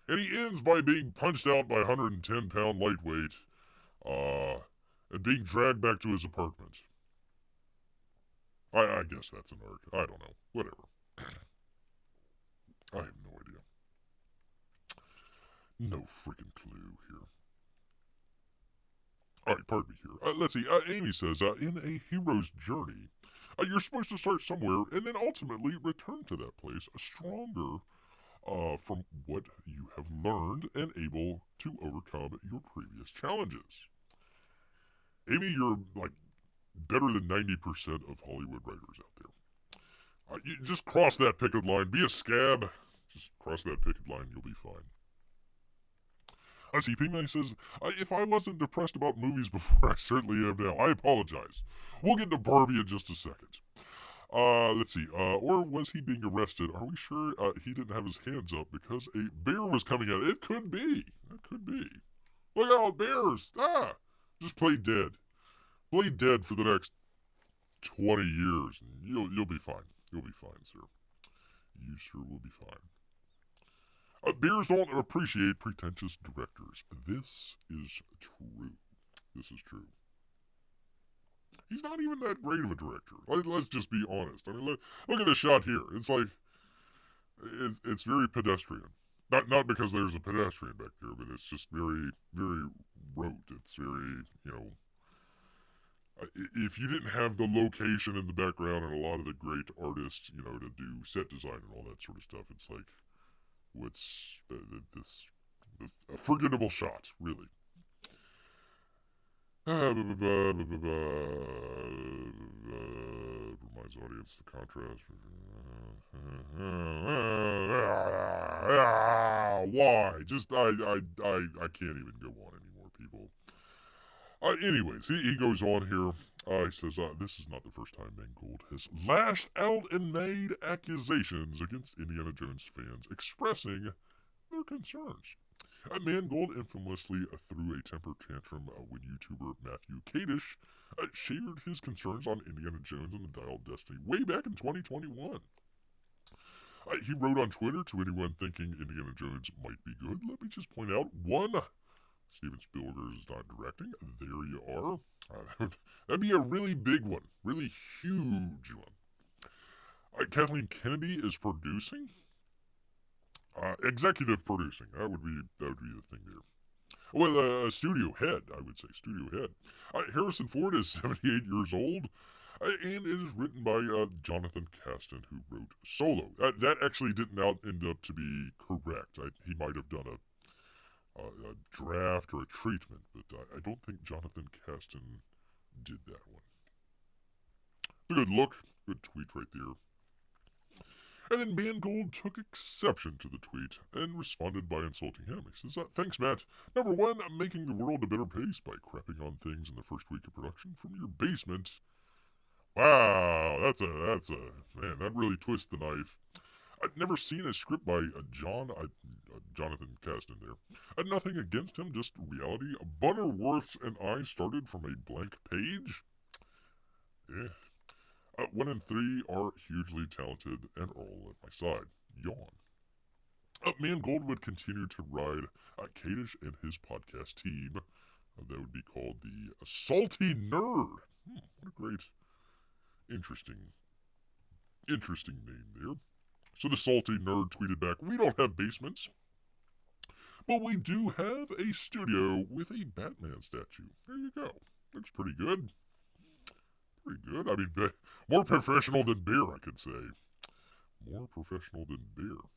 And he ends by being punched out by a 110-pound lightweight. And being dragged back to his apartment. I guess that's an arc. I don't know. Whatever. I have no idea. No freaking clue here. Alright, pardon me here. Let's see. Amy says, in a hero's journey, you're supposed to start somewhere and then ultimately return to that place stronger from what you have learned and able to overcome your previous challenges. Amy, you're like better than 90% of Hollywood writers out there. You just cross that picket line. Be a scab. Just cross that picket line. You'll be fine. I see P-Man says, if I wasn't depressed about movies before, I certainly am now. I apologize. We'll get to Barbie in just a second. Let's see. Or was he being arrested? Are we sure he didn't have his hands up because a bear was coming at it? It could be. It could be. Look out, bears! Just play dead. Play dead for the next 20 years, and you'll be fine. You'll be fine, sir. You sure will be fine. Bears don't appreciate pretentious directors. This is true. This is true. He's not even that great of a director. Let's just be honest. I mean, look at this shot here. It's like, it's very pedestrian. Not because there's a pedestrian back there, but it's just very, very rote. It's very, if you didn't have the location in the background and a lot of the great artists, to do set design and all that sort of stuff, it's like, what's this a forgettable shot, really. Reminds audience the contrast. Why? Just I can't even go on anymore, people. Anyways, he goes on here. He says, this is not the first time Mangold has lashed out and made accusations against Indiana Jones fans, expressing their concerns. Mangold infamously threw a temper tantrum when YouTuber Matthew Kadish shared his concerns on Indiana Jones and the Dial of Destiny way back in 2021. He wrote on Twitter, to anyone thinking Indiana Jones might be good, let me just point out, one, Steven Spielberg is not directing. There you are. That'd be a really big one. Really huge one. Kathleen Kennedy is producing. Executive producing. That would be the thing there. Well, studio head, I would say. Studio head. Harrison Ford is 78 years old. And it is written by Jonathan Kasdan, who wrote Solo. That actually didn't end up to be correct. He might have done a draft or a treatment, but I don't think Jonathan Kasdan did that one. A good look, good tweet right there. And then Mangold took exception to the tweet and responded by insulting him. He says, thanks, Matt. Number one, making the world a better place by crapping on things in the first week of production from your basement. Wow, that's a man, that really twists the knife. I've never seen a script by Jonathan Kasdan there. Nothing against him, just reality. Butterworth's and I started from a blank page. Yeah. 1 and 3 are hugely talented and all at my side. Yawn. Mangold would continue to ride Kadish and his podcast team. That would be called the Salty Nerd. What a great, interesting name there. So the Salty Nerd tweeted back, we don't have basements, but we do have a studio with a Batman statue. There you go. Looks pretty good. Pretty good. I mean, more professional than beer, I could say. More professional than beer.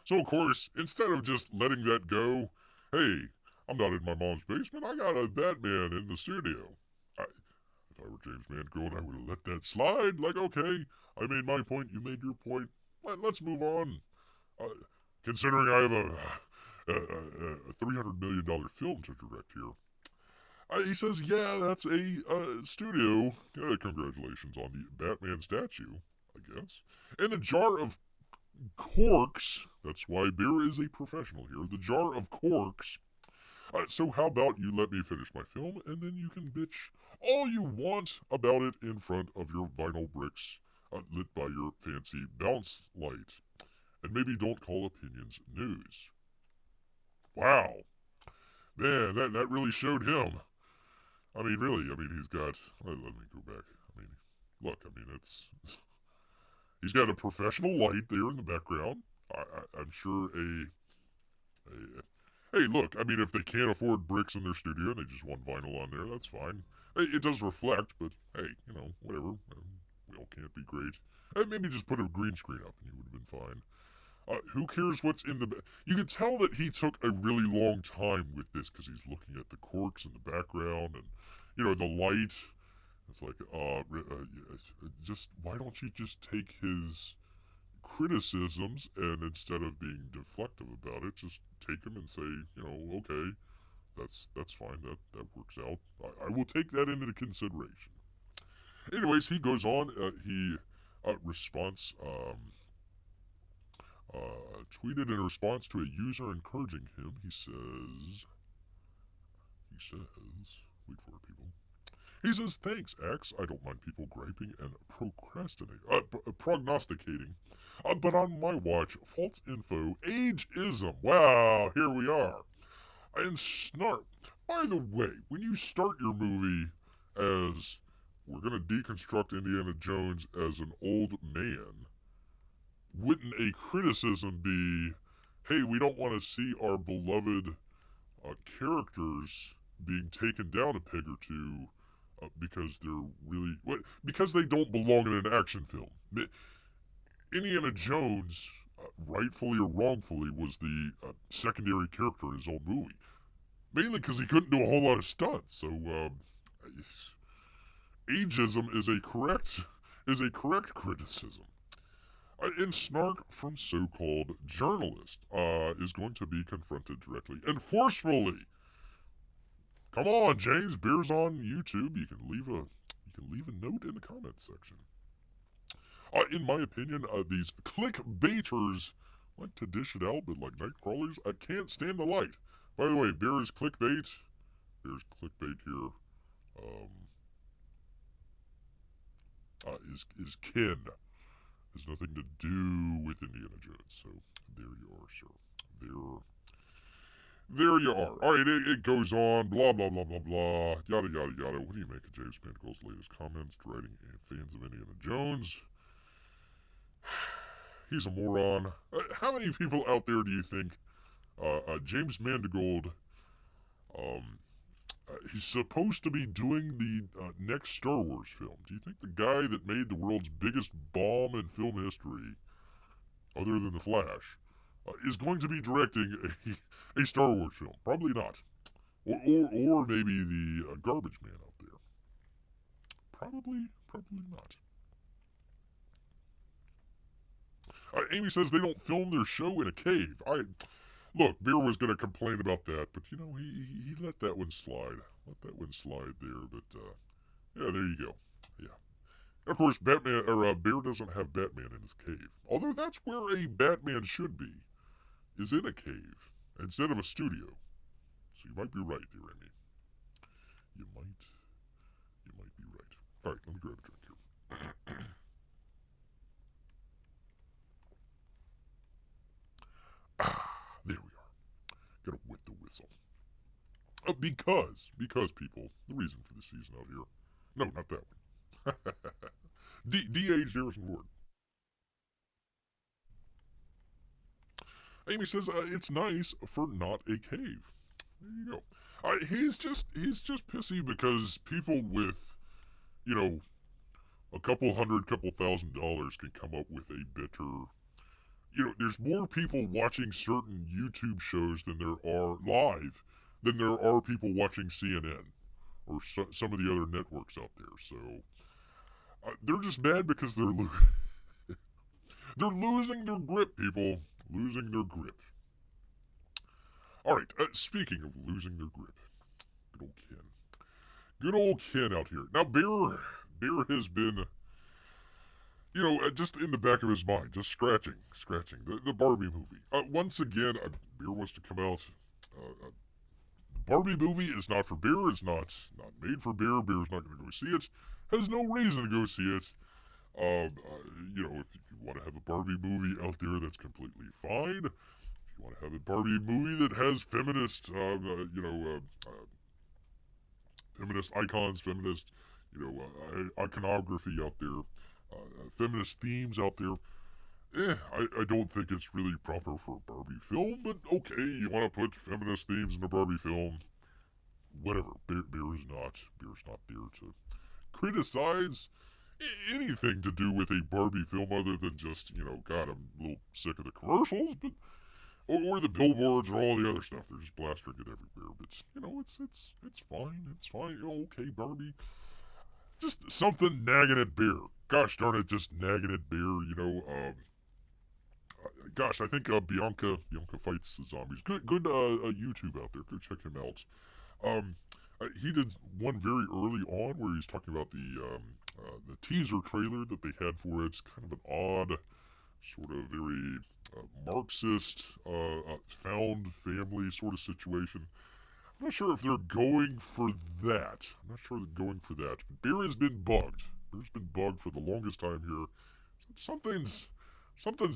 So, of course, instead of just letting that go, hey, I'm not in my mom's basement, I got a Batman in the studio. If I were James Mangold, I would have let that slide. Like, okay, I made my point, you made your point. Let's move on. Considering I have a $300 million film to direct here. He says, yeah, that's a studio. Congratulations on the Batman statue, I guess. And a jar of corks. That's why beer is a professional here. The jar of corks. So how about you let me finish my film, and then you can bitch all you want about it in front of your vinyl bricks lit by your fancy bounce light. And maybe don't call opinions news. Wow. Man, that really showed him. I mean, really, he's got... Let me go back. Look, it's... He's got a professional light there in the background. I'm sure Hey, look, if they can't afford bricks in their studio and they just want vinyl on there, that's fine. It does reflect, but hey, whatever. We all can't be great. Maybe just put a green screen up and you would have been fine. Who cares what's in the... You can tell that he took a really long time with this because he's looking at the corks in the background and, the light. It's like, just, why don't you just take his criticisms and instead of being deflective about it, just take them and say, okay, that's fine, that works out. I will take that into consideration. Anyways, he goes on, he tweeted in response to a user encouraging him. He says, wait for it, people. He says, thanks, X. I don't mind people griping and prognosticating. But on my watch, false info, ageism. Wow, here we are. And snark. By the way, when you start your movie as, we're going to deconstruct Indiana Jones as an old man, wouldn't a criticism be, hey, we don't want to see our beloved characters being taken down a peg or two because they're really because they don't belong in an action film. Indiana Jones, rightfully or wrongfully, was the secondary character in his own movie, mainly because he couldn't do a whole lot of stunts. So ageism is a correct criticism. And snark from so-called journalist is going to be confronted directly and forcefully. Come on, James. Beer's on YouTube. You can leave a note in the comments section. In my opinion, these clickbaiters like to dish it out, but like night crawlers, I can't stand the light. By the way, Beer is clickbait. Beer's clickbait here. Is kin. Has nothing to do with Indiana Jones. So there you are, sir. There you are. All right, it goes on. Blah blah blah blah blah. Yada yada yada. What do you make of James Mangold's latest comments deriding fans of Indiana Jones? He's a moron. How many people out there do you think James Mangold? He's supposed to be doing the next Star Wars film. Do you think the guy that made the world's biggest bomb in film history, other than The Flash, is going to be directing a Star Wars film? Probably not. Or maybe the garbage man out there. Probably not. Amy says they don't film their show in a cave. Look, Beer was going to complain about that, but you know, he let that one slide. Let that one slide there, but yeah, there you go. Yeah. Of course, Batman or Beer doesn't have Batman in his cave. Although that's where a Batman should be, is in a cave instead of a studio. So you might be right there, Amy. You might be right. All right, let me grab a drink here. There we are. Gotta wet the whistle. Because people, the reason for the season out here. No, not that one. D.H. Harrison Ford. Amy says it's nice for not a cave. There you go. He's just pissy because people with, you know, a couple $1,000 can come up with a better. You know, there's more people watching certain YouTube shows than there are live than there are people watching CNN or some of the other networks out there. So they're just mad because they're they're losing their grip, people. Losing their grip. All right, speaking of losing their grip, good old Ken. Good old Ken out here. Now, Bear has been, you know, just in the back of his mind, just scratching the Barbie movie. Once again, Bear wants to come out. Barbie movie is not for Bear. It's not made for Bear. Bear's not going to go see it. Has no reason to go see it. You know, if you want to have a Barbie movie out there, that's completely fine. If you want to have a Barbie movie that has feminist, feminist icons, feminist, iconography out there, feminist themes out there, I don't think it's really proper for a Barbie film, but okay, you want to put feminist themes in a Barbie film, whatever. Beer's not there to criticize anything to do with a Barbie film other than just, God, I'm a little sick of the commercials, but or the billboards or all the other stuff. They're just blastering it everywhere. But it's fine. It's fine. Okay, Barbie. Just something nagging at Bear. Gosh darn it, just nagging at Bear. Gosh, I think Bianca fights the zombies. Good YouTube out there. Go check him out. He did one very early on where he's talking about the teaser trailer that they had for it. It's kind of an odd, sort of very Marxist, found family sort of situation. I'm not sure if they're going for that. But Bear has been bugged. Bear's been bugged for the longest time here. Something's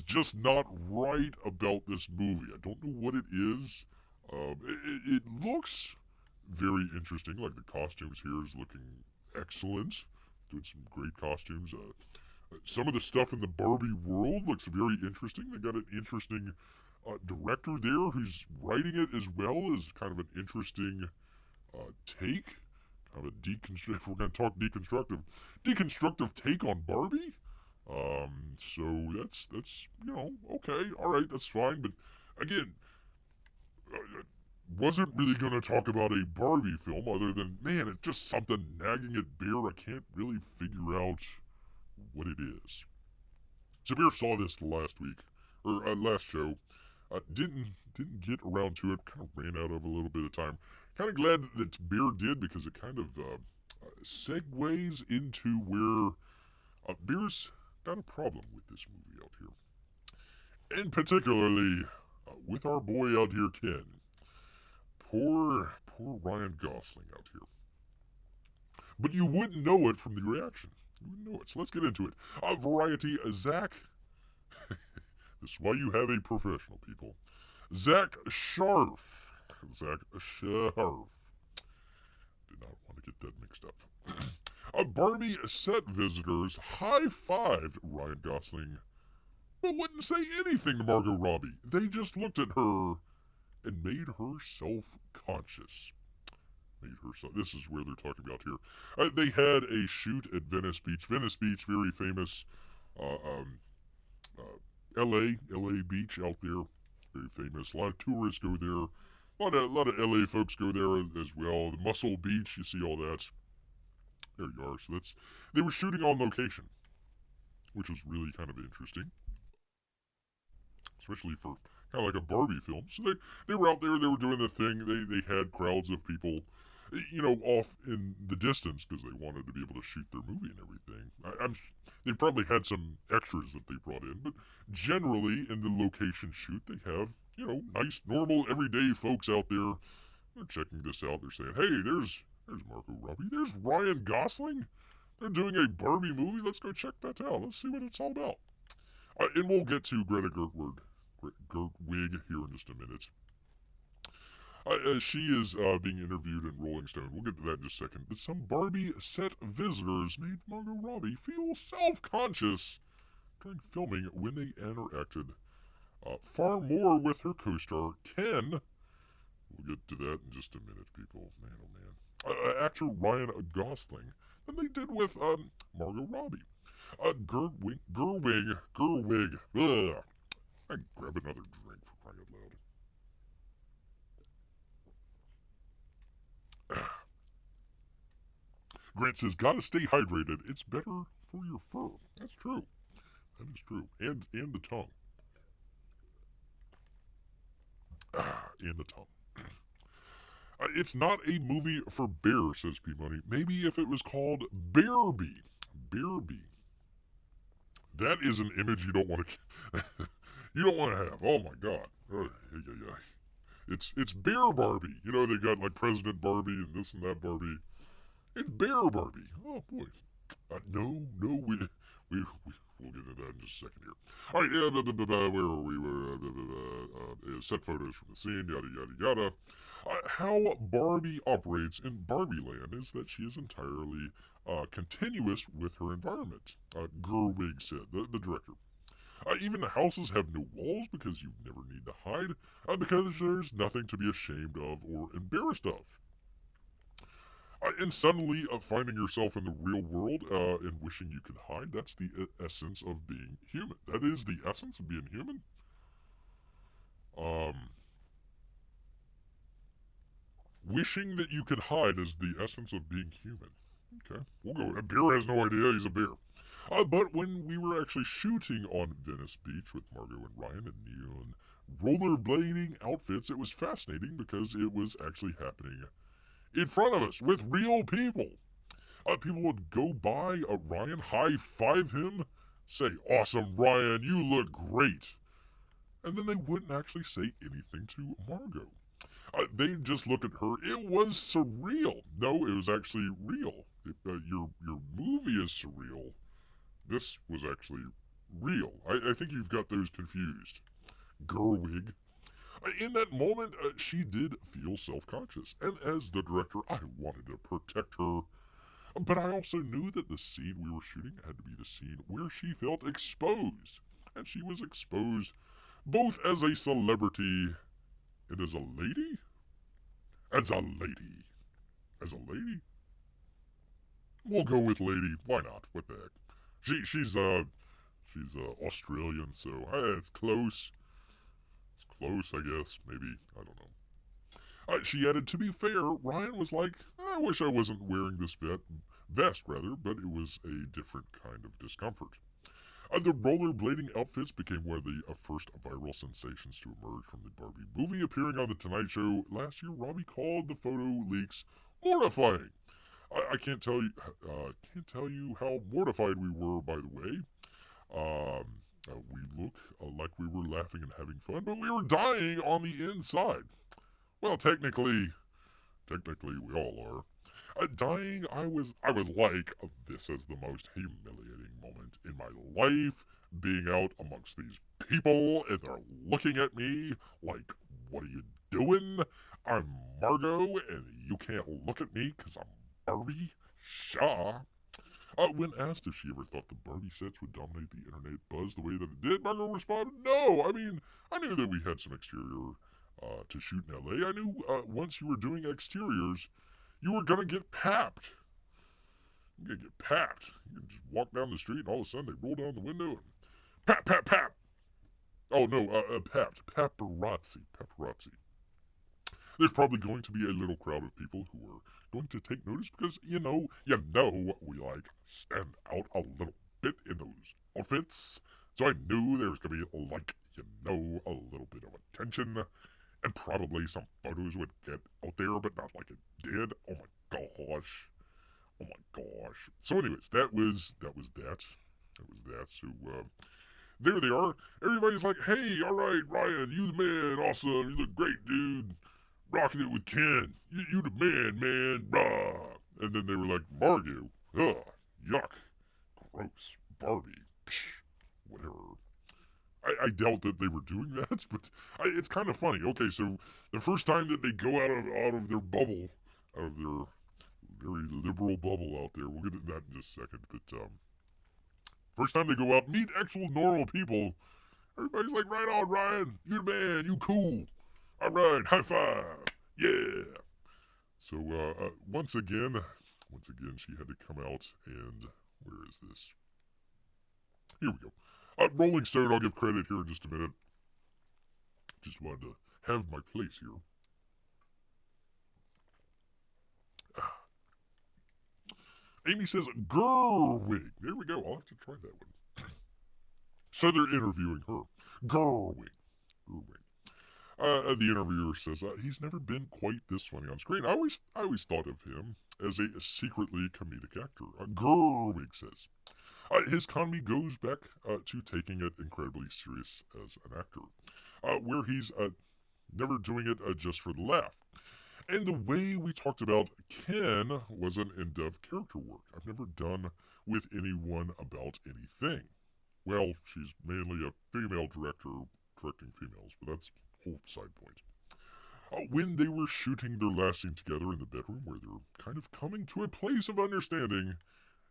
just not right about this movie. I don't know what it is. It looks very interesting. Like the costumes here is looking excellent. Doing some great costumes. Some of the stuff in the Barbie world looks very interesting. They got an interesting director there who's writing it as well as kind of an interesting take. Kind of a if we're going to talk deconstructive take on Barbie. So that's okay, all right, that's fine. But again, wasn't really going to talk about a Barbie film other than, man, it's just something nagging at Bear. I can't really figure out what it is. So Bear saw this last week, or last show. Didn't get around to it. Kind of ran out of a little bit of time. Kind of glad that Bear did because it kind of segues into where Bear's got a problem with this movie out here, and particularly with our boy out here, Ken. Poor Ryan Gosling out here. But you wouldn't know it from the reaction. You wouldn't know it. So let's get into it. Variety, Zach. This is why you have a professional, people. Zach Sharf. Zach Sharf. Did not want to get that mixed up. Barbie set visitors high-fived Ryan Gosling, but wouldn't say anything to Margot Robbie. They just looked at her and made her self-conscious. This is where they're talking about here. They had a shoot at Venice Beach. Venice Beach, very famous LA Beach out there. Very famous. A lot of tourists go there. A lot of LA folks go there as well. The Muscle Beach, you see all that. There you are. So they were shooting on location, which was really kind of interesting, especially for kind of like a Barbie film. So they were out there. They were doing the thing. They had crowds of people, off in the distance because they wanted to be able to shoot their movie and everything. They probably had some extras that they brought in, but generally in the location shoot, they have, nice, normal, everyday folks out there. They're checking this out. They're saying, hey, there's Margot Robbie. There's Ryan Gosling. They're doing a Barbie movie. Let's go check that out. Let's see what it's all about. And we'll get to Greta Gerwig here in just a minute. She is being interviewed in Rolling Stone. We'll get to that in just a second. But some Barbie set visitors made Margot Robbie feel self-conscious during filming when they interacted far more with her co-star, Ken. We'll get to that in just a minute, people. Man, oh man. Actor Ryan Gosling than they did with Margot Robbie. Gerwig. Ugh. I grab another drink for crying out loud. Grant says, gotta stay hydrated. It's better for your fur. That's true. That is true. And the tongue. And the tongue. It's not a movie for Bear, says P-Money. Maybe if it was called Barbie. Barbie. That is an image you don't want to... you don't want to have. Oh my god. It's Bear Barbie. They got like President Barbie and this and that Barbie. It's Bear Barbie. Oh boy. No, we'll get into that in just a second here. All right, where are we? Set photos from the scene, yada yada yada. How Barbie operates in Barbie Land is that she is entirely continuous with her environment. Gerwig said, the director. Even the houses have no walls because you never need to hide, because there's nothing to be ashamed of or embarrassed of. And suddenly finding yourself in the real world and wishing you could hide, that's the essence of being human. That is the essence of being human. Wishing that you could hide is the essence of being human. Okay, we'll go. Bear has no idea he's a bear. But when we were actually shooting on Venice Beach with Margot and Ryan in neon rollerblading outfits, it was fascinating because it was actually happening in front of us with real people. People would go by Ryan, high-five him, say, awesome, Ryan, you look great. And then they wouldn't actually say anything to Margot. They'd just look at her. It was surreal. No, it was actually real. Your movie is surreal. This was actually real. I think you've got those confused. Gerwig. In that moment, she did feel self-conscious. And as the director, I wanted to protect her But I also knew that the scene we were shooting had to be the scene where she felt exposed. And she was exposed both as a celebrity and as a lady? As a lady. As a lady? We'll go with lady. Why not? What the heck? She's Australian, so it's close. It's close, I guess. Maybe. I don't know. She added, to be fair, Ryan was like, I wish I wasn't wearing this vest, but it was a different kind of discomfort. The rollerblading outfits became one of the first viral sensations to emerge from the Barbie movie. Appearing on The Tonight Show last year, Robbie called the photo leaks mortifying. I can't tell you how mortified we were, by the way. We look like we were laughing and having fun, but we were dying on the inside. Well, technically we all are. Dying, I was like, this is the most humiliating moment in my life, being out amongst these people, and they're looking at me like, what are you doing? I'm Margot, and you can't look at me because I'm Barbie? Shaw. When asked if she ever thought the Barbie sets would dominate the internet buzz the way that it did, Margot responded, no. I mean, I knew that we had some exterior to shoot in LA. I knew once you were doing exteriors, you were going to get papped. You're going to get papped. You can just walk down the street and all of a sudden they roll down the window and pap, pap, pap. Oh, no, papped. Paparazzi. There's probably going to be a little crowd of people who are going to take notice because, you know, we like stand out a little bit in those outfits. So I knew there was going to be, like, a little bit of attention. And probably some photos would get out there, but not like it did. Oh my gosh. So anyways, that was that. So, there they are. Everybody's like, hey, alright, Ryan, you the man, awesome, you look great, dude. Rocking it with Ken. You the man, rah. And then they were like, Margot, ugh, yuck, gross, Barbie, psh, whatever. I doubt that they were doing that, but it's kind of funny. Okay, so the first time that they go out of their bubble, out of their very liberal bubble out there, we'll get to that in just a second, but first time they go out, meet actual normal people, everybody's like, right on, Ryan, you the man, you cool. All right, high five, yeah. So once again, she had to come out and, where is this? Here we go. Rolling Stone, I'll give credit here in just a minute. Just wanted to have my place here. Amy says, Gerwig. There we go. I'll have to try that one. So they're interviewing her. Gerwig. The interviewer says, he's never been quite this funny on screen. I always thought of him as a secretly comedic actor. Gerwig says. His comedy goes back to taking it incredibly serious as an actor, where he's never doing it just for the laugh. And the way we talked about Ken was an in-depth character work I've never done with anyone about anything. Well, she's mainly a female director directing females, but that's a whole side point. When they were shooting their last scene together in the bedroom, where they're kind of coming to a place of understanding,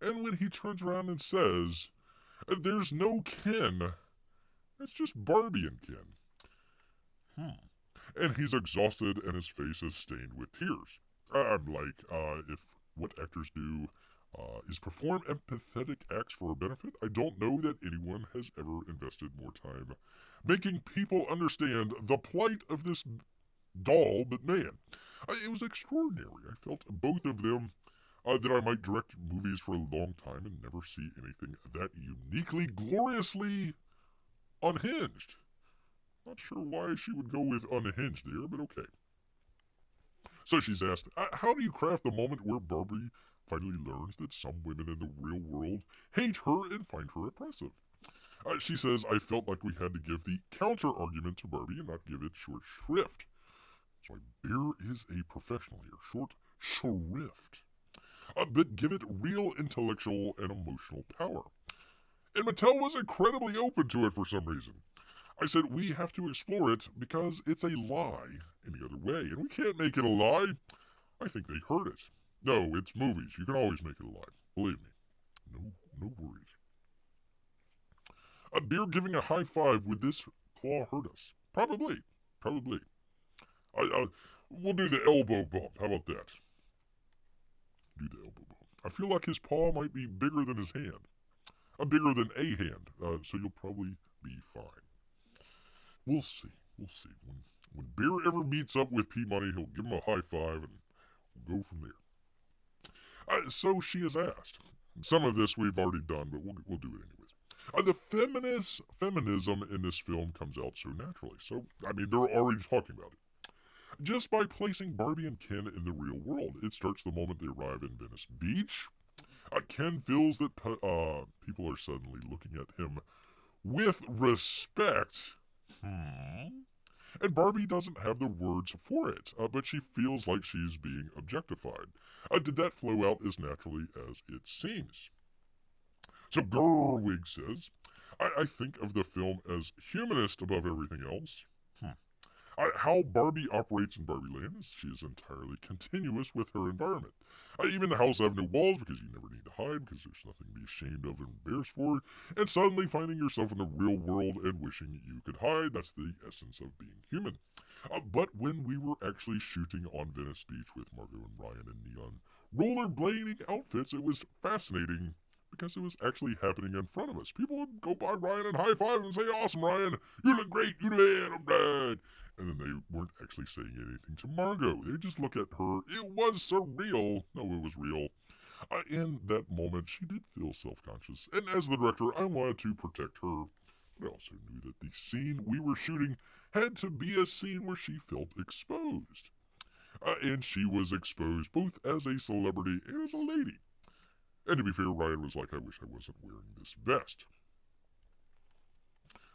and when he turns around and says, there's no Ken, it's just Barbie and Ken. And he's exhausted and his face is stained with tears. I'm like, if what actors do is perform empathetic acts for a benefit, I don't know that anyone has ever invested more time making people understand the plight of this doll, but man, it was extraordinary. I felt both of them that I might direct movies for a long time and never see anything that uniquely, gloriously unhinged. Not sure why she would go with unhinged there, but okay. So she's asked, how do you craft the moment where Barbie finally learns that some women in the real world hate her and find her oppressive? She says, I felt like we had to give the counter-argument to Barbie and not give it short shrift. So Bear is a professional here. Short shrift. But give it real intellectual and emotional power. And Mattel was incredibly open to it for some reason. I said, we have to explore it because it's a lie any other way, and we can't make it a lie. I think they heard it. No, it's movies. You can always make it alive. Believe me. No worries. A bear giving a high five, would this claw hurt us? Probably. Probably. We'll do the elbow bump. How about that? Do the elbow bump. I feel like his paw might be bigger than his hand. Bigger than a hand. So you'll probably be fine. We'll see. We'll see. When Bear ever meets up with P-Money, he'll give him a high five and we'll go from there. So she is asked. Some of this we've already done, but we'll do it anyways. The feminism in this film comes out so naturally. So, I mean, they're already talking about it. Just by placing Barbie and Ken in the real world. It starts the moment they arrive in Venice Beach. Ken feels that people are suddenly looking at him with respect. And Barbie doesn't have the words for it, but she feels like she's being objectified. Did that flow out as naturally as it seems? So Gerwig says, I think of the film as humanist above everything else. How Barbie operates in Barbie Land is she is entirely continuous with her environment. Even the house have no walls because you never need to hide because there's nothing to be ashamed of and embarrassed for. And suddenly finding yourself in the real world and wishing you could hide, that's the essence of being human. But when we were actually shooting on Venice Beach with Margot and Ryan in neon rollerblading outfits, it was fascinating because it was actually happening in front of us. People would go by Ryan and high five and say, "Awesome, Ryan! You look great! You did! I'm dead!" And then they weren't actually saying anything to Margot. They just look at her. It was surreal. No, it was real. In that moment, she did feel self-conscious. And as the director, I wanted to protect her. But I also knew that the scene we were shooting had to be a scene where she felt exposed. And she was exposed both as a celebrity and as a lady. And to be fair, Ryan was like, I wish I wasn't wearing this vest.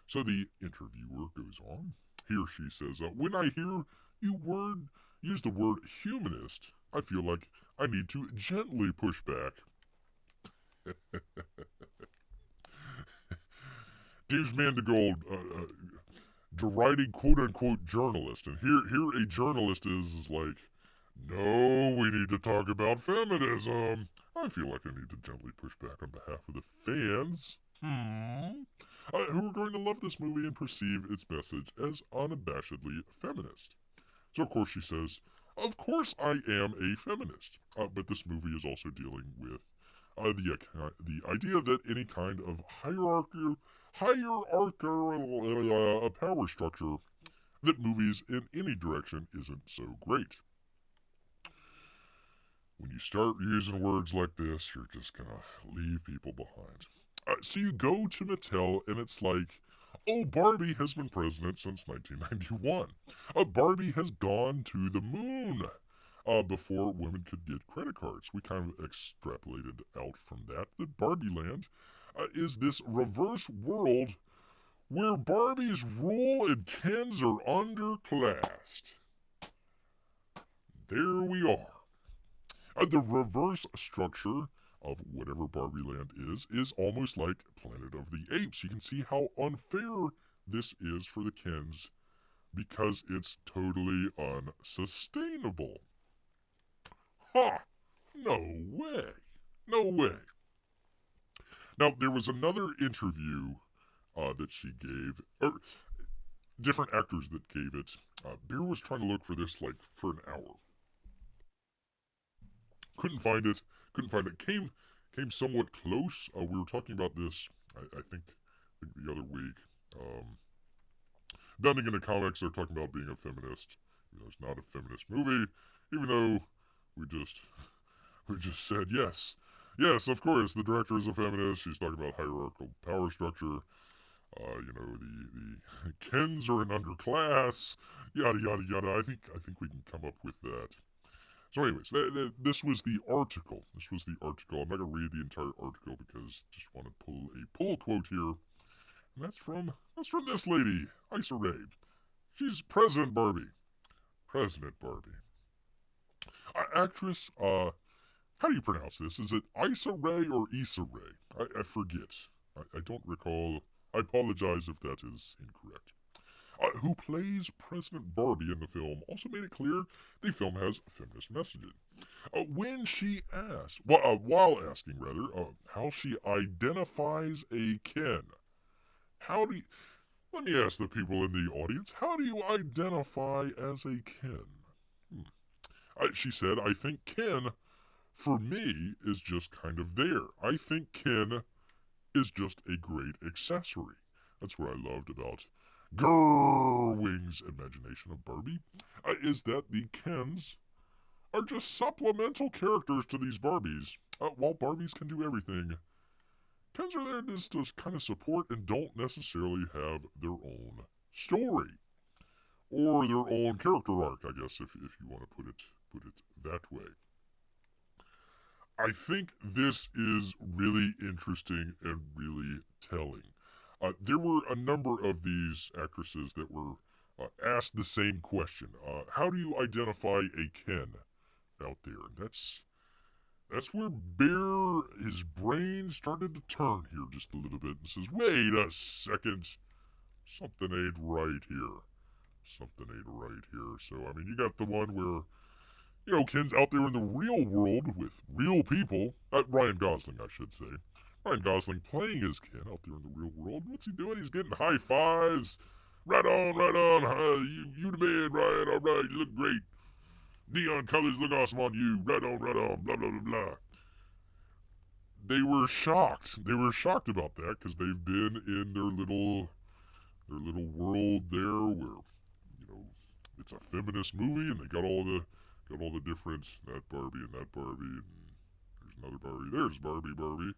So the interviewer goes on. Here she says, when I hear you use the word humanist, I feel like I need to gently push back. James Mangold deriding quote-unquote journalist. And here a journalist is like, no, we need to talk about feminism. I feel like I need to gently push back on behalf of the fans. Who are going to love this movie and perceive its message as unabashedly feminist. So, of course, she says, of course I am a feminist. But this movie is also dealing with the idea that any kind of hierarchical power structure that movies in any direction isn't so great. When you start using words like this, you're just gonna leave people behind. So you go to Mattel, and it's like, oh, Barbie has been president since 1991. Barbie has gone to the moon before women could get credit cards. We kind of extrapolated out from that Barbie Land is this reverse world where Barbies rule and Kens are underclassed. There we are. The reverse structure of whatever Barbie Land is almost like Planet of the Apes. You can see how unfair this is for the Kens because it's totally unsustainable. Ha! No way. No way. Now, there was another interview that she gave, or different actors that gave it. Beer was trying to look for this like for an hour. Couldn't find it. Came somewhat close. We were talking about this, I think the other week. Bending into comics, they're talking about being a feminist. It's not a feminist movie, even though we just said yes. Yes, of course, the director is a feminist. She's talking about hierarchical power structure. The Kens are an underclass. Yada yada yada. I think we can come up with that. So, anyways, this was the article. I'm not gonna read the entire article because I just want to pull a pull quote here. And that's from this lady, Issa Rae. She's President Barbie. Actress, how do you pronounce this? Is it Issa Rae or Issa Rae? I forget. I don't recall. I apologize if that is incorrect. who plays President Barbie in the film, also made it clear the film has feminist messaging. When she asked, while asking rather, how she identifies a Ken. How do you, let me ask the people in the audience, how do you identify as a Ken? She said, I think Ken, for me, is just kind of there. I think Ken is just a great accessory. That's what I loved about Gerwig's imagination of Barbie, is that the Kens are just supplemental characters to these Barbies. While Barbies can do everything, Kens are there just to kind of support and don't necessarily have their own story or their own character arc, I guess, if you want to put it that way. I think this is really interesting and really telling. There were a number of these actresses that were asked the same question. How do you identify a Ken out there? And that's where Bear, his brain started to turn here just a little bit and says, wait a second, something ain't right here. Something ain't right here. So, I mean, you got the one where, Ken's out there in the real world with real people. Ryan Gosling, I should say. Ryan Gosling playing his Ken out there in the real world. What's he doing? He's getting high fives. Right on, right on. You the man, Ryan. All right, you look great. Neon colors look awesome on you. Right on, blah, blah, blah, blah. They were shocked. They were shocked about that because they've been in their little world there where, it's a feminist movie and they got all the different, that Barbie and that Barbie and there's another Barbie. There's Barbie.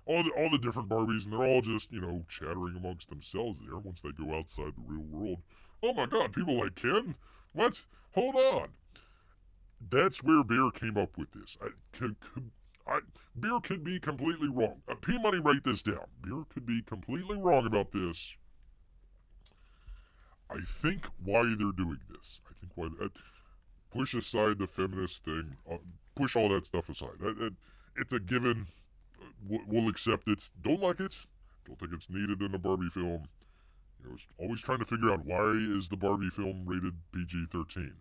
All the different Barbies, and they're all just, chattering amongst themselves there once they go outside the real world. Oh my god, people like Ken? What? Hold on. That's where Bear came up with this. Bear could be completely wrong. P-Money, write this down. Bear could be completely wrong about this. I think why they're doing this. I think why... push aside the feminist thing. Push all that stuff aside. It's a given. We'll accept it. Don't like it. Don't think it's needed in a Barbie film. Always trying to figure out why is the Barbie film rated PG-13.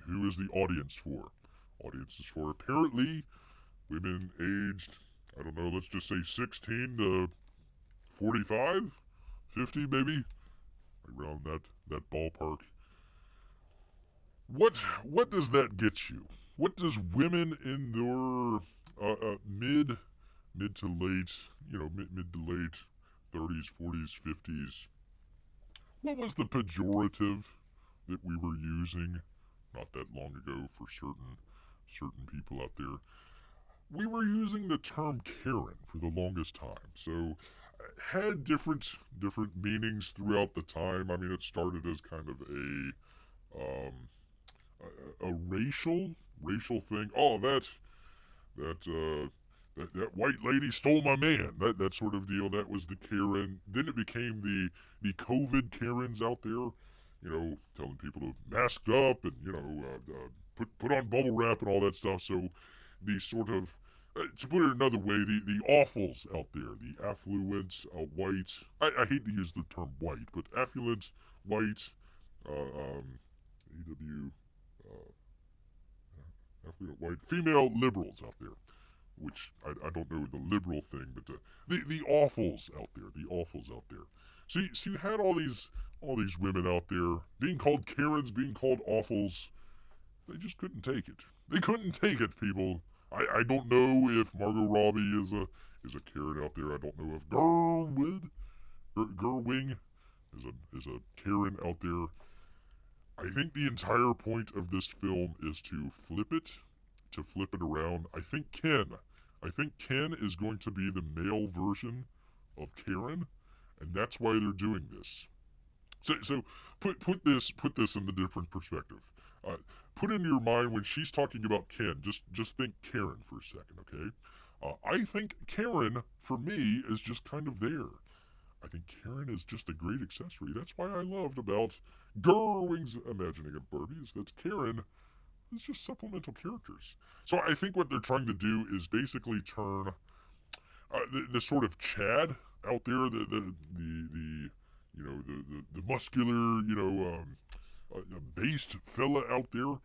Who is the audience for? Audience is for apparently women aged, I don't know, let's just say 16 to 45, 50 maybe, around that ballpark. What does that get you? What does women in their mid to late, mid to late 30s, 40s, 50s? What was the pejorative that we were using not that long ago for certain people out there? We were using the term Karen for the longest time. So had different meanings throughout the time. I mean, it started as kind of a racial thing. Oh, that white lady stole my man. That sort of deal. That was the Karen. Then it became the COVID Karens out there. Telling people to mask up and put on bubble wrap and all that stuff. So the sort of to put it another way, the awfuls out there, the affluent white. I hate to use the term white, but affluent white. AW. Affluent white female liberals out there, which I don't know the liberal thing, but the awfuls out there, So you had all these women out there being called Karens, being called awfuls. They just couldn't take it. They couldn't take it, people. I don't know if Margot Robbie is a Karen out there. I don't know if Gerwig is a Karen out there. I think the entire point of this film is to flip it around. I think Ken is going to be the male version of Karen, and that's why they're doing this. So put this in the different perspective. Put in your mind when she's talking about Ken, just think Karen for a second, okay? I think Karen, for me, is just kind of there. I think Karen is just a great accessory. That's why I loved about Gerwig's imagining of Barbie is that Karen is just supplemental characters. So I think what they're trying to do is basically turn the sort of Chad out there, the the muscular, based fella out there.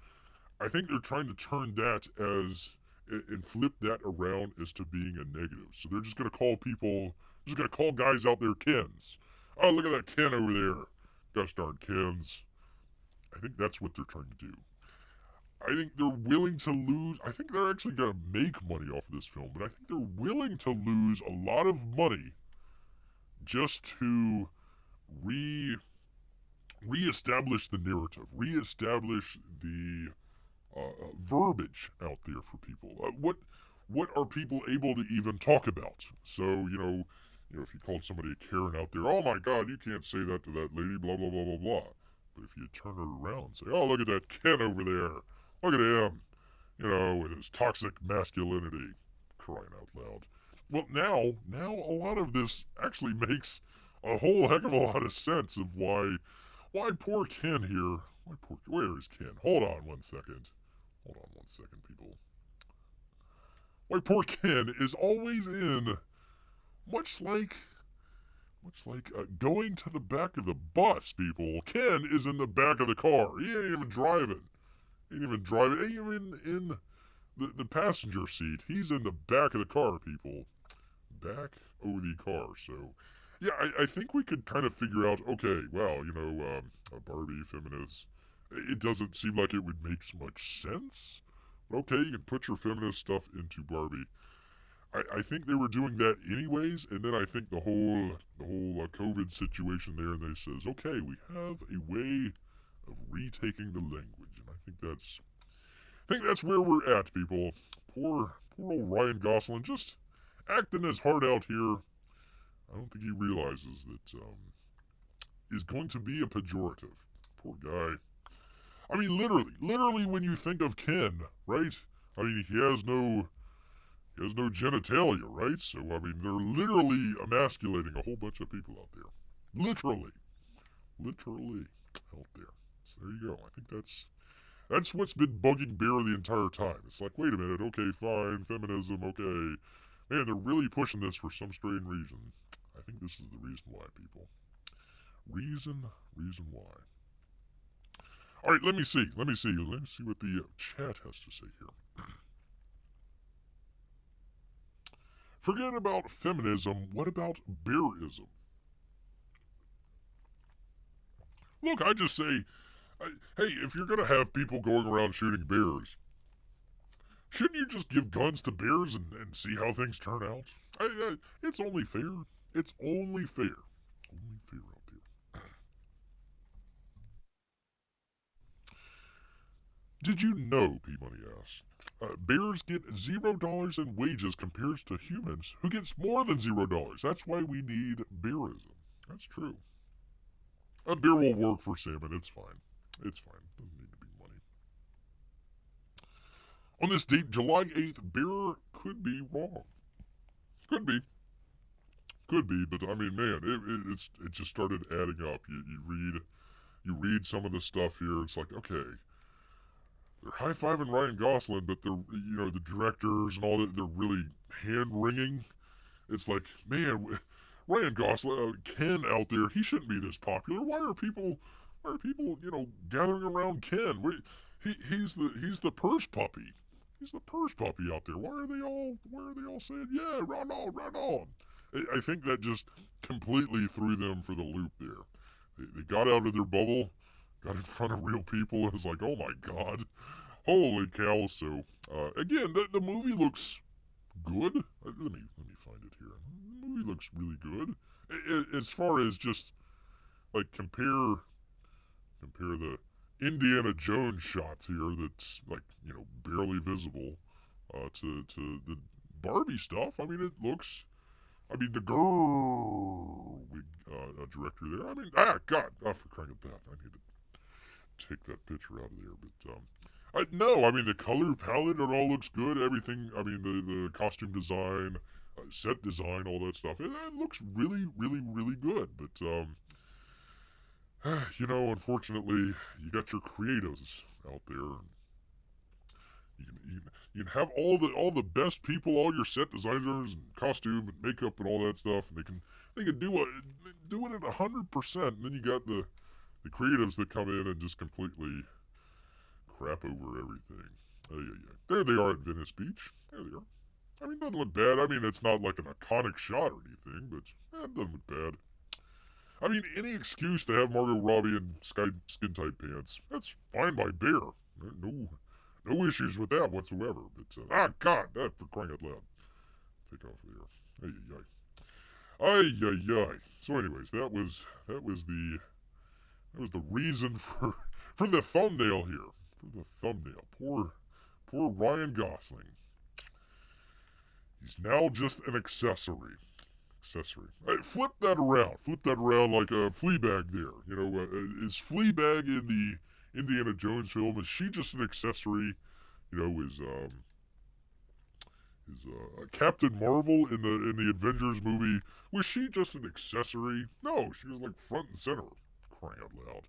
I think they're trying to turn that as and flip that around as to being a negative. So they're just gonna call people, just gonna call guys out there Kens. Oh, look at that Ken over there. Gosh darn Kens. I think that's what they're trying to do. I think they're willing to lose. I think they're actually gonna make money off of this film, but I think they're willing to lose a lot of money just to re reestablish the narrative, reestablish the verbiage out there for people. What are people able to even talk about? So if you called somebody a Karen out there, oh my God, you can't say that to that lady, blah blah blah blah blah. But if you turn it around and say, oh look at that Ken over there, look at him, with his toxic masculinity, crying out loud. Well, now a lot of this actually makes a whole heck of a lot of sense of why poor Ken here. Where is Ken? Hold on one second. Hold on one second, people. Why poor Ken is always in, much like going to the back of the bus, people. Ken is in the back of the car. He ain't even driving. He ain't even driving. He ain't even in the passenger seat. He's in the back of the car, people. Back of the car. So, yeah, I think we could kind of figure out, okay, well, Barbie, feminist. It doesn't seem like it would make much sense. But okay, you can put your feminist stuff into Barbie. I think they were doing that anyways, and then I think the whole COVID situation there, and they says, okay, we have a way of retaking the language, and I think that's where we're at, people. Poor old Ryan Gosling just acting his heart out here. I don't think he realizes that is going to be a pejorative. Poor guy. I mean, literally, when you think of Ken, right? I mean, he has no genitalia, right? So, I mean, they're literally emasculating a whole bunch of people out there. Literally out there. So there you go. I think that's what's been bugging Bear the entire time. It's like, wait a minute, okay, fine, feminism, okay. Man, they're really pushing this for some strange reason. I think this is the reason why, people. Reason why. All right, let me see what the chat has to say here. Forget about feminism. What about bearism? Look, I just say, hey, if you're going to have people going around shooting bears, shouldn't you just give guns to bears and see how things turn out? It's only fair. It's only fair. Only fair out there. Did you know, P-Money asked, bears get $0 in wages compared to humans who gets more than $0. That's why we need bearism. That's true. A bear will work for salmon. It's fine. It's fine. Doesn't need to be money. On this date, July 8th, bear could be wrong. Could be, but I mean, man, it just started adding up. You read some of the stuff here. It's like, okay, they're high-fiving Ryan Gosling, but they're, the directors and all that, they're really hand-wringing. It's like, man, Ryan Gosling, Ken out there, he shouldn't be this popular. Why are people, gathering around Ken? He's the purse puppy. He's the purse puppy out there. Why are they all saying, yeah, run on? I think that just completely threw them for the loop there. They got out of their bubble, got in front of real people, and was like, oh my God, holy cow. So, again, the movie looks good. Let me find it here. The movie looks really good. As far as just, like, compare the Indiana Jones shots here that's, like, barely visible, to the Barbie stuff. I mean, it looks... the girl director there. I mean, God, for crying out loud. I need to take that picture out of there. But, no, I mean, the color palette, it all looks good. Everything, I mean, the costume design, set design, all that stuff. It looks really, really, really good. But, unfortunately, you got your creatives out there. You can have all the best people, all your set designers and costume and makeup and all that stuff, and they can do it at 100%. And then you got the creatives that come in and just completely crap over everything. Yeah. There they are at Venice Beach. There they are. I mean, it doesn't look bad. I mean, it's not like an iconic shot or anything, but it doesn't look bad. I mean, any excuse to have Margot Robbie in skin tight pants, that's fine by Bear. No issues with that whatsoever. But God, that for crying out loud. Take off there. Ay. So, anyways, that was the reason for the thumbnail here. For the thumbnail, poor Ryan Gosling. He's now just an accessory. Hey, flip that around. Flip that around like a Fleabag there. You know, is Fleabag in the Indiana Jones film? Is she just an accessory? You know, is Captain Marvel in the Avengers movie? Was she just an accessory? No, she was like front and center. Crying out loud.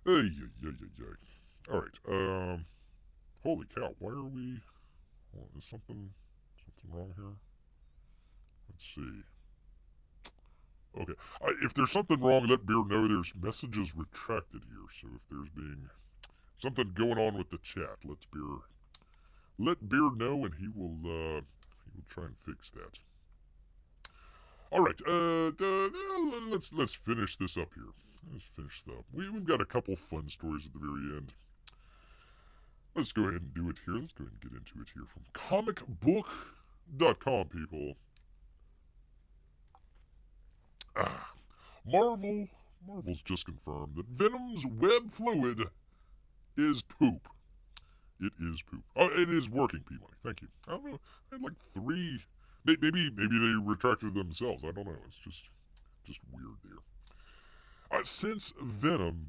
Hey. All right. Holy cow! Why are we? Oh, is something wrong here? Let's see. Okay. If there's something wrong, let Beer know. There's messages retracted here. So if there's being something going on with the chat, let Beer know, and he will try and fix that. All right. Let's finish this up here. Let's finish this up. We've got a couple fun stories at the very end. Let's go ahead and do it here. Let's go ahead and get into it here from comicbook.com, people. Marvel's just confirmed that Venom's web fluid is poop. It is poop. Oh, it is working, P-Money. Thank you. I don't know. I had like 3. Maybe they retracted themselves. I don't know. It's just weird there. Since Venom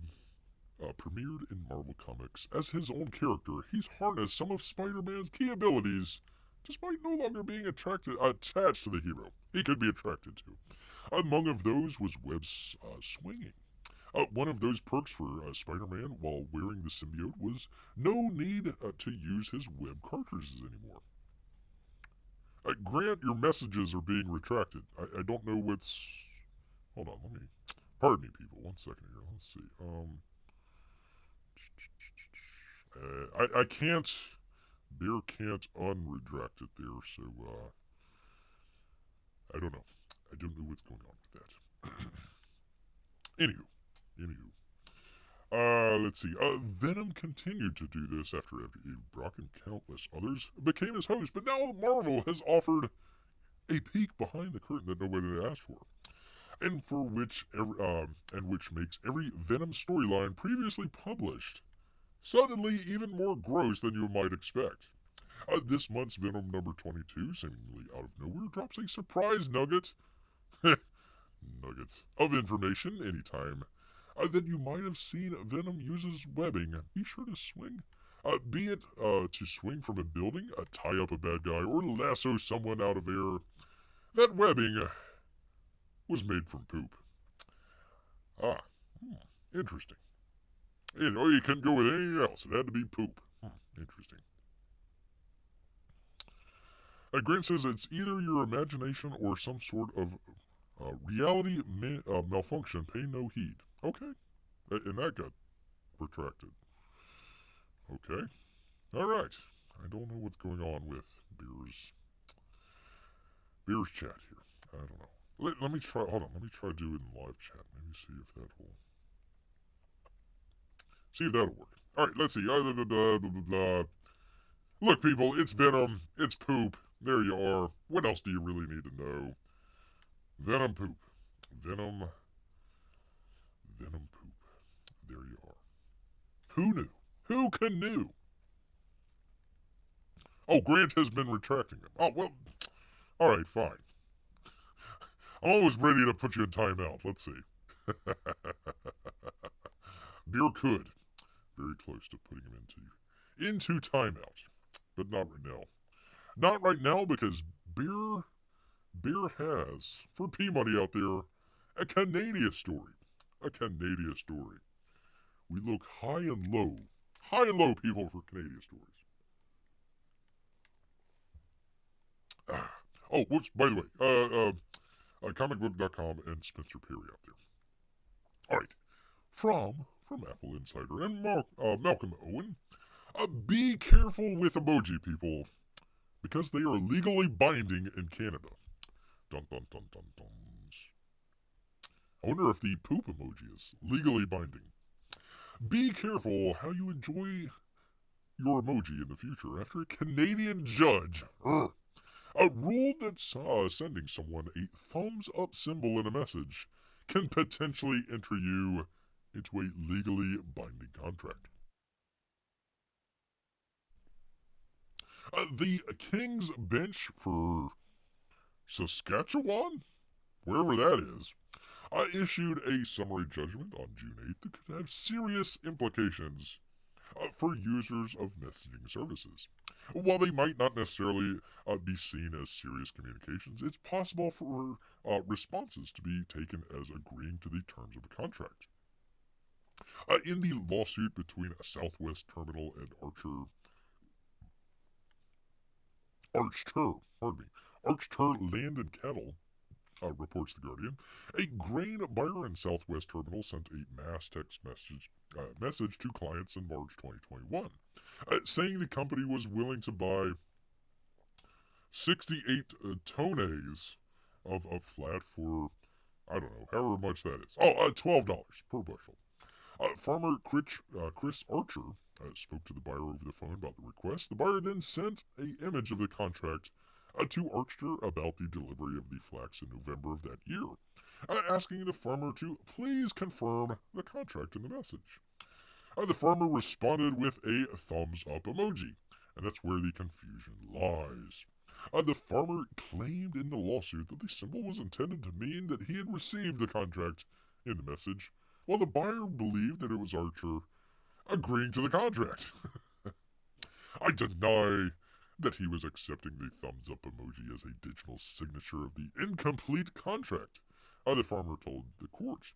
premiered in Marvel Comics as his own character, he's harnessed some of Spider-Man's key abilities, despite no longer being attached to the hero he could be attracted to. Among of those was web swinging. One of those perks for Spider-Man while wearing the symbiote was no need to use his web cartridges anymore. Grant, your messages are being retracted. I don't know what's... Hold on, Pardon me, people. 1 second here. Let's see. I can't... Bear can't unretract it there, so, I don't know. I don't know what's going on with that. Anywho. Let's see. Venom continued to do this after Brock and countless others became his host, but now Marvel has offered a peek behind the curtain that nobody had asked for, and which makes every Venom storyline previously published suddenly even more gross than you might expect. This month's Venom number 22, seemingly out of nowhere, drops a surprise nugget of information anytime that you might have seen Venom uses webbing. Be sure to swing. Be it to swing from a building, tie up a bad guy, or lasso someone out of air. That webbing was made from poop. Interesting. You couldn't go with anything else. It had to be poop. Interesting. Grant says it's either your imagination or some sort of reality malfunction. Pay no heed. Okay. And that got retracted. Okay. Alright. I don't know what's going on with Beer's chat here. I don't know. Let me try, hold on. Let me try doing live chat. Maybe see if that'll work. Alright, let's see. Look, people, it's Venom. It's poop. There you are. What else do you really need to know? Venom poop. Venom poop. There you are. Who knew? Who can knew? Oh, Grant has been retracting them. Oh, well, alright, fine. I'm always ready to put you in timeout. Let's see. Beer could. Very close to putting him into timeout. But not right now. Not right now because Beer has, for P-Money out there, a Canadian story. We look high and low, people, for Canadian stories. Oh, whoops, by the way, comicbook.com and Spencer Perry out there. All right, from Apple Insider and Malcolm Owen, be careful with emoji, people, because they are legally binding in Canada. Dun dun dun dun dun. I wonder if the poop emoji is legally binding. Be careful how you enjoy your emoji in the future after a Canadian judge ruled that sending someone a thumbs up symbol in a message can potentially enter you into a legally binding contract. The King's Bench for Saskatchewan, wherever that is, issued a summary judgment on June 8th that could have serious implications for users of messaging services. While they might not necessarily be seen as serious communications, it's possible for responses to be taken as agreeing to the terms of a contract. In the lawsuit between Southwest Terminal and Archer Land and Cattle, reports The Guardian, a grain buyer in Southwest Terminal sent a mass text message to clients in March 2021, saying the company was willing to buy 68 tonnes of flat for, I don't know, however much that is. $12 per bushel. Farmer Chris Archer spoke to the buyer over the phone about the request. The buyer then sent an image of the contract to Archer about the delivery of the flax in November of that year, asking the farmer to please confirm the contract in the message. The farmer responded with a thumbs up emoji, and that's where the confusion lies. The farmer claimed in the lawsuit that the symbol was intended to mean that he had received the contract in the message, while the buyer believed that it was Archer agreeing to the contract. I deny that he was accepting the thumbs up emoji as a digital signature of the incomplete contract, the farmer told the court.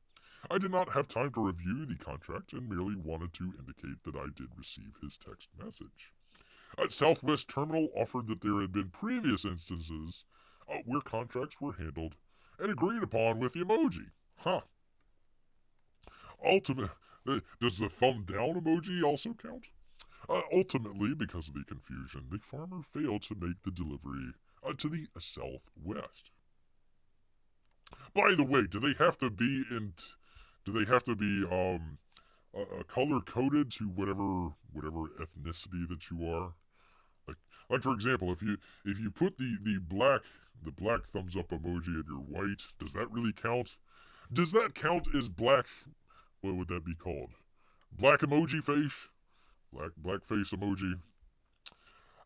I did not have time to review the contract and merely wanted to indicate that I did receive his text message. Southwest Terminal offered that there had been previous instances where contracts were handled and agreed upon with the emoji. Does the thumb down emoji also count? Ultimately, because of the confusion, the farmer failed to make the delivery to the Southwest. By the way, do they have to be color coded to whatever ethnicity that you are? Like for example, if you put the black thumbs up emoji and you're white, does that really count? Does that count as black? What would that be called? Black emoji face? Black face emoji?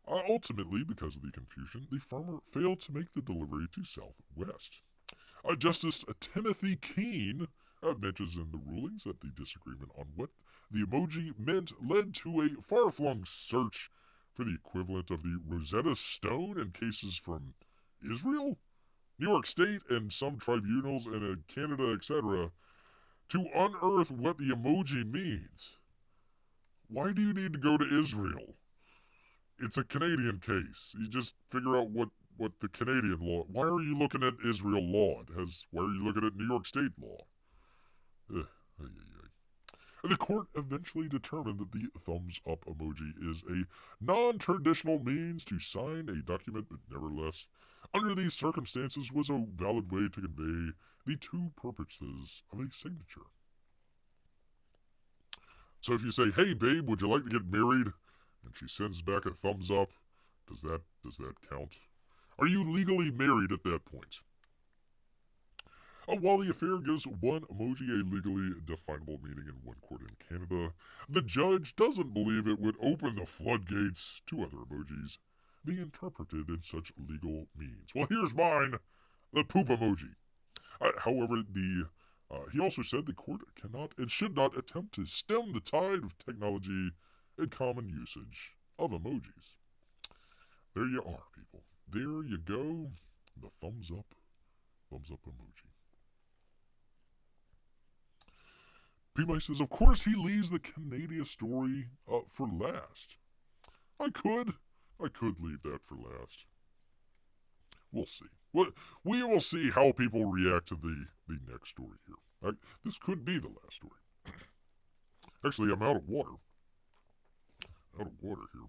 Ultimately, because of the confusion, the farmer failed to make the delivery to Southwest. Justice Timothy Keene mentions in the rulings that the disagreement on what the emoji meant led to a far-flung search for the equivalent of the Rosetta Stone in cases from Israel, New York State, and some tribunals in Canada, etc., to unearth what the emoji means. Why do you need to go to Israel? It's a Canadian case. You just figure out what the Canadian law. Why are you looking at Israel law? Why are you looking at New York State law? The court eventually determined that the thumbs up emoji is a non-traditional means to sign a document, but nevertheless, under these circumstances, was a valid way to convey the two purposes of a signature. So if you say, "Hey babe, would you like to get married?" and she sends back a thumbs up, does that count? Are you legally married at that point? While the affair gives one emoji a legally definable meaning in one court in Canada, the judge doesn't believe it would open the floodgates to other emojis being interpreted in such legal means. Well, here's mine, the poop emoji. However, he also said the court cannot and should not attempt to stem the tide of technology and common usage of emojis. There you are, people. There you go. The thumbs up emoji. P-Mike says, of course he leaves the Canadian story for last. I could leave that for last. We'll see. We will see how people react to the next story here. This could be the last story. Actually, I'm out of water. Out of water here.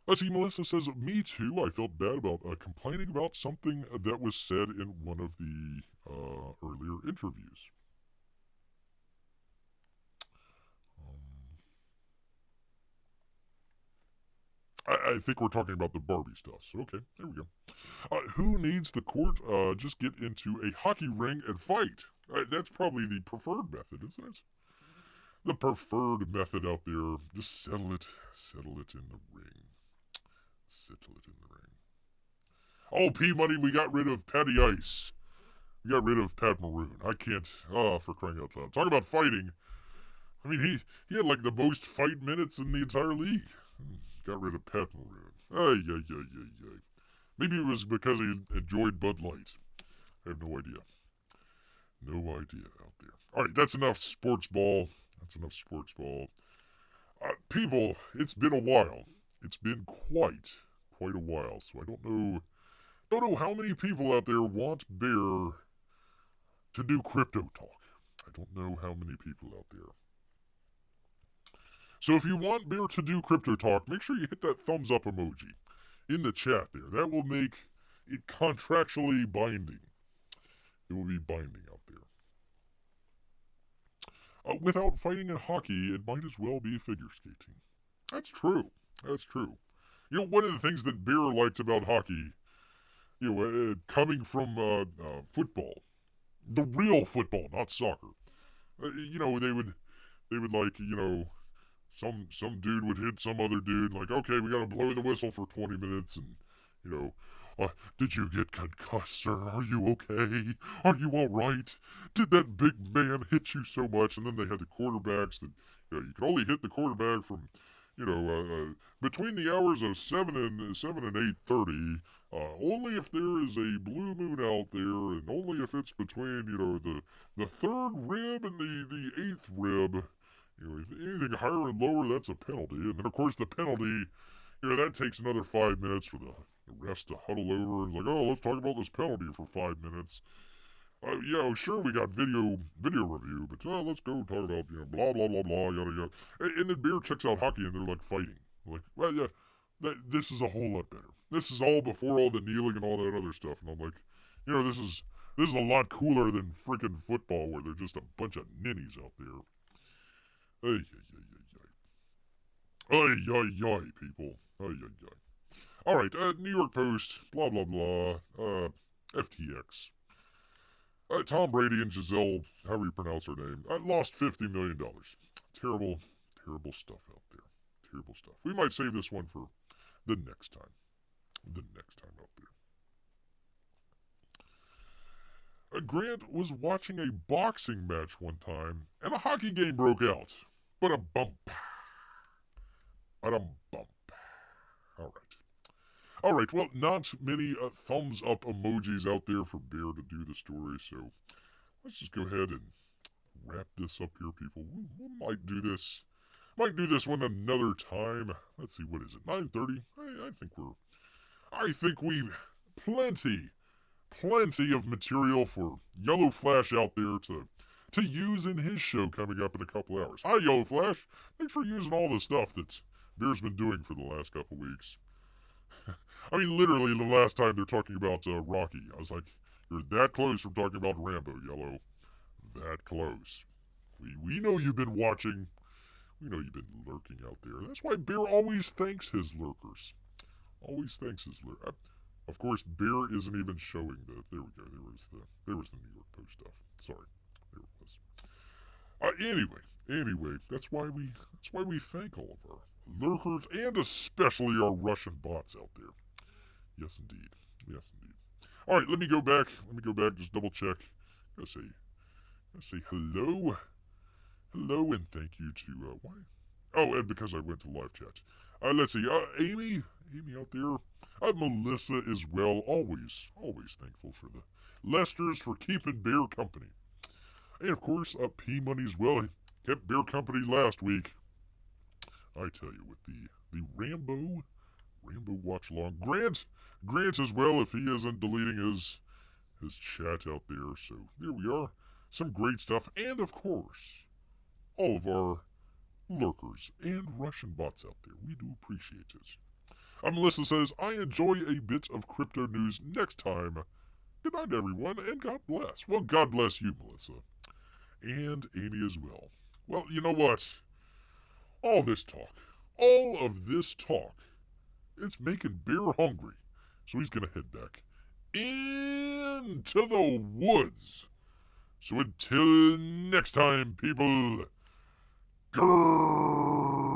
Let's see, Melissa says, me too. I felt bad about complaining about something that was said in one of the earlier interviews. I think we're talking about the Barbie stuff. So, okay, there we go. Who needs the court? Just get into a hockey ring and fight. That's probably the preferred method, isn't it? The preferred method out there. Just settle it in the ring. Settle it in the ring. Oh, P-Money, we got rid of Patty Ice. We got rid of Pat Maroon. I can't, for crying out loud. Talk about fighting. I mean, he had like the most fight minutes in the entire league. Got rid of Pat Maroon. Ay. Maybe it was because he enjoyed Bud Light. I have no idea. No idea out there. Alright, that's enough sports ball. People, it's been a while. It's been quite a while. So I don't know how many people out there want Bear to do crypto talk. I don't know how many people out there. So if you want Bear to do crypto talk, make sure you hit that thumbs up emoji in the chat there. That will make it contractually binding. It will be binding out there. Without fighting in hockey, it might as well be figure skating. That's true. You know, one of the things that Bear liked about hockey, coming from football, the real football, not soccer. They would like, some dude would hit some other dude, like, okay, we gotta blow the whistle for 20 minutes, and, did you get concussed, sir? Are you okay? Are you alright? Did that big man hit you so much? And then they had the quarterbacks that, you could only hit the quarterback from, between the hours of 7 and 8:30, only if there is a blue moon out there, and only if it's between, the third rib and the eighth rib. Anything higher and lower, that's a penalty. And then, of course, the penalty, that takes another 5 minutes for the refs to huddle over and like, oh, let's talk about this penalty for 5 minutes. Sure, we got video review, but let's go talk about, blah, blah, blah, blah, yada, yada. And then Bear checks out hockey and they're like fighting. Like, well, yeah, this is a whole lot better. This is all before all the kneeling and all that other stuff. And I'm like, this is a lot cooler than freaking football where they're just a bunch of ninnies out there. Ay, people. Ay. Alright, New York Post, blah, blah, blah, FTX. Tom Brady and Giselle, however you pronounce her name, lost $50 million. Terrible stuff out there. Terrible stuff. We might save this one for the next time. Out there. Grant was watching a boxing match one time, and a hockey game broke out. But a bump. Alright, well, not many thumbs up emojis out there for Bear to do the story, so let's just go ahead and wrap this up here, people. We might do this one another time. Let's see, what is it, 9:30? I think we've plenty of material for Yellow Flash out there to use in his show coming up in a couple hours. Hi, Yellow Flash. Thanks for using all the stuff that Bear's been doing for the last couple weeks. I mean, literally, the last time they're talking about Rocky, I was like, you're that close from talking about Rambo, Yellow. That close. We know you've been watching. We know you've been lurking out there. That's why Bear always thanks his lurkers. Of course, Bear isn't even showing the... There we go. There was the New York Post stuff. Sorry. There it was. Anyway, that's why we thank all of our lurkers and especially our Russian bots out there. Yes, indeed. All right, let me go back. Just double check. Gotta say hello, and thank you to why? Oh, and because I went to live chat. Let's see. Amy out there. Melissa as well. Always thankful for the Lesters for keeping Bear company. And of course, P-Money as well. Kept Bear company last week. I tell you, with the Rambo Rambo watch along. Grant as well, if he isn't deleting his chat out there. So there we are. Some great stuff. And of course, all of our lurkers and Russian bots out there. We do appreciate it. Melissa says, I enjoy a bit of crypto news next time. Good night, everyone, and God bless. Well, God bless you, Melissa. And Amy as well. Well, you know what? All of this talk, it's making Bear hungry. So he's going to head back into the woods. So until next time, people, grrr.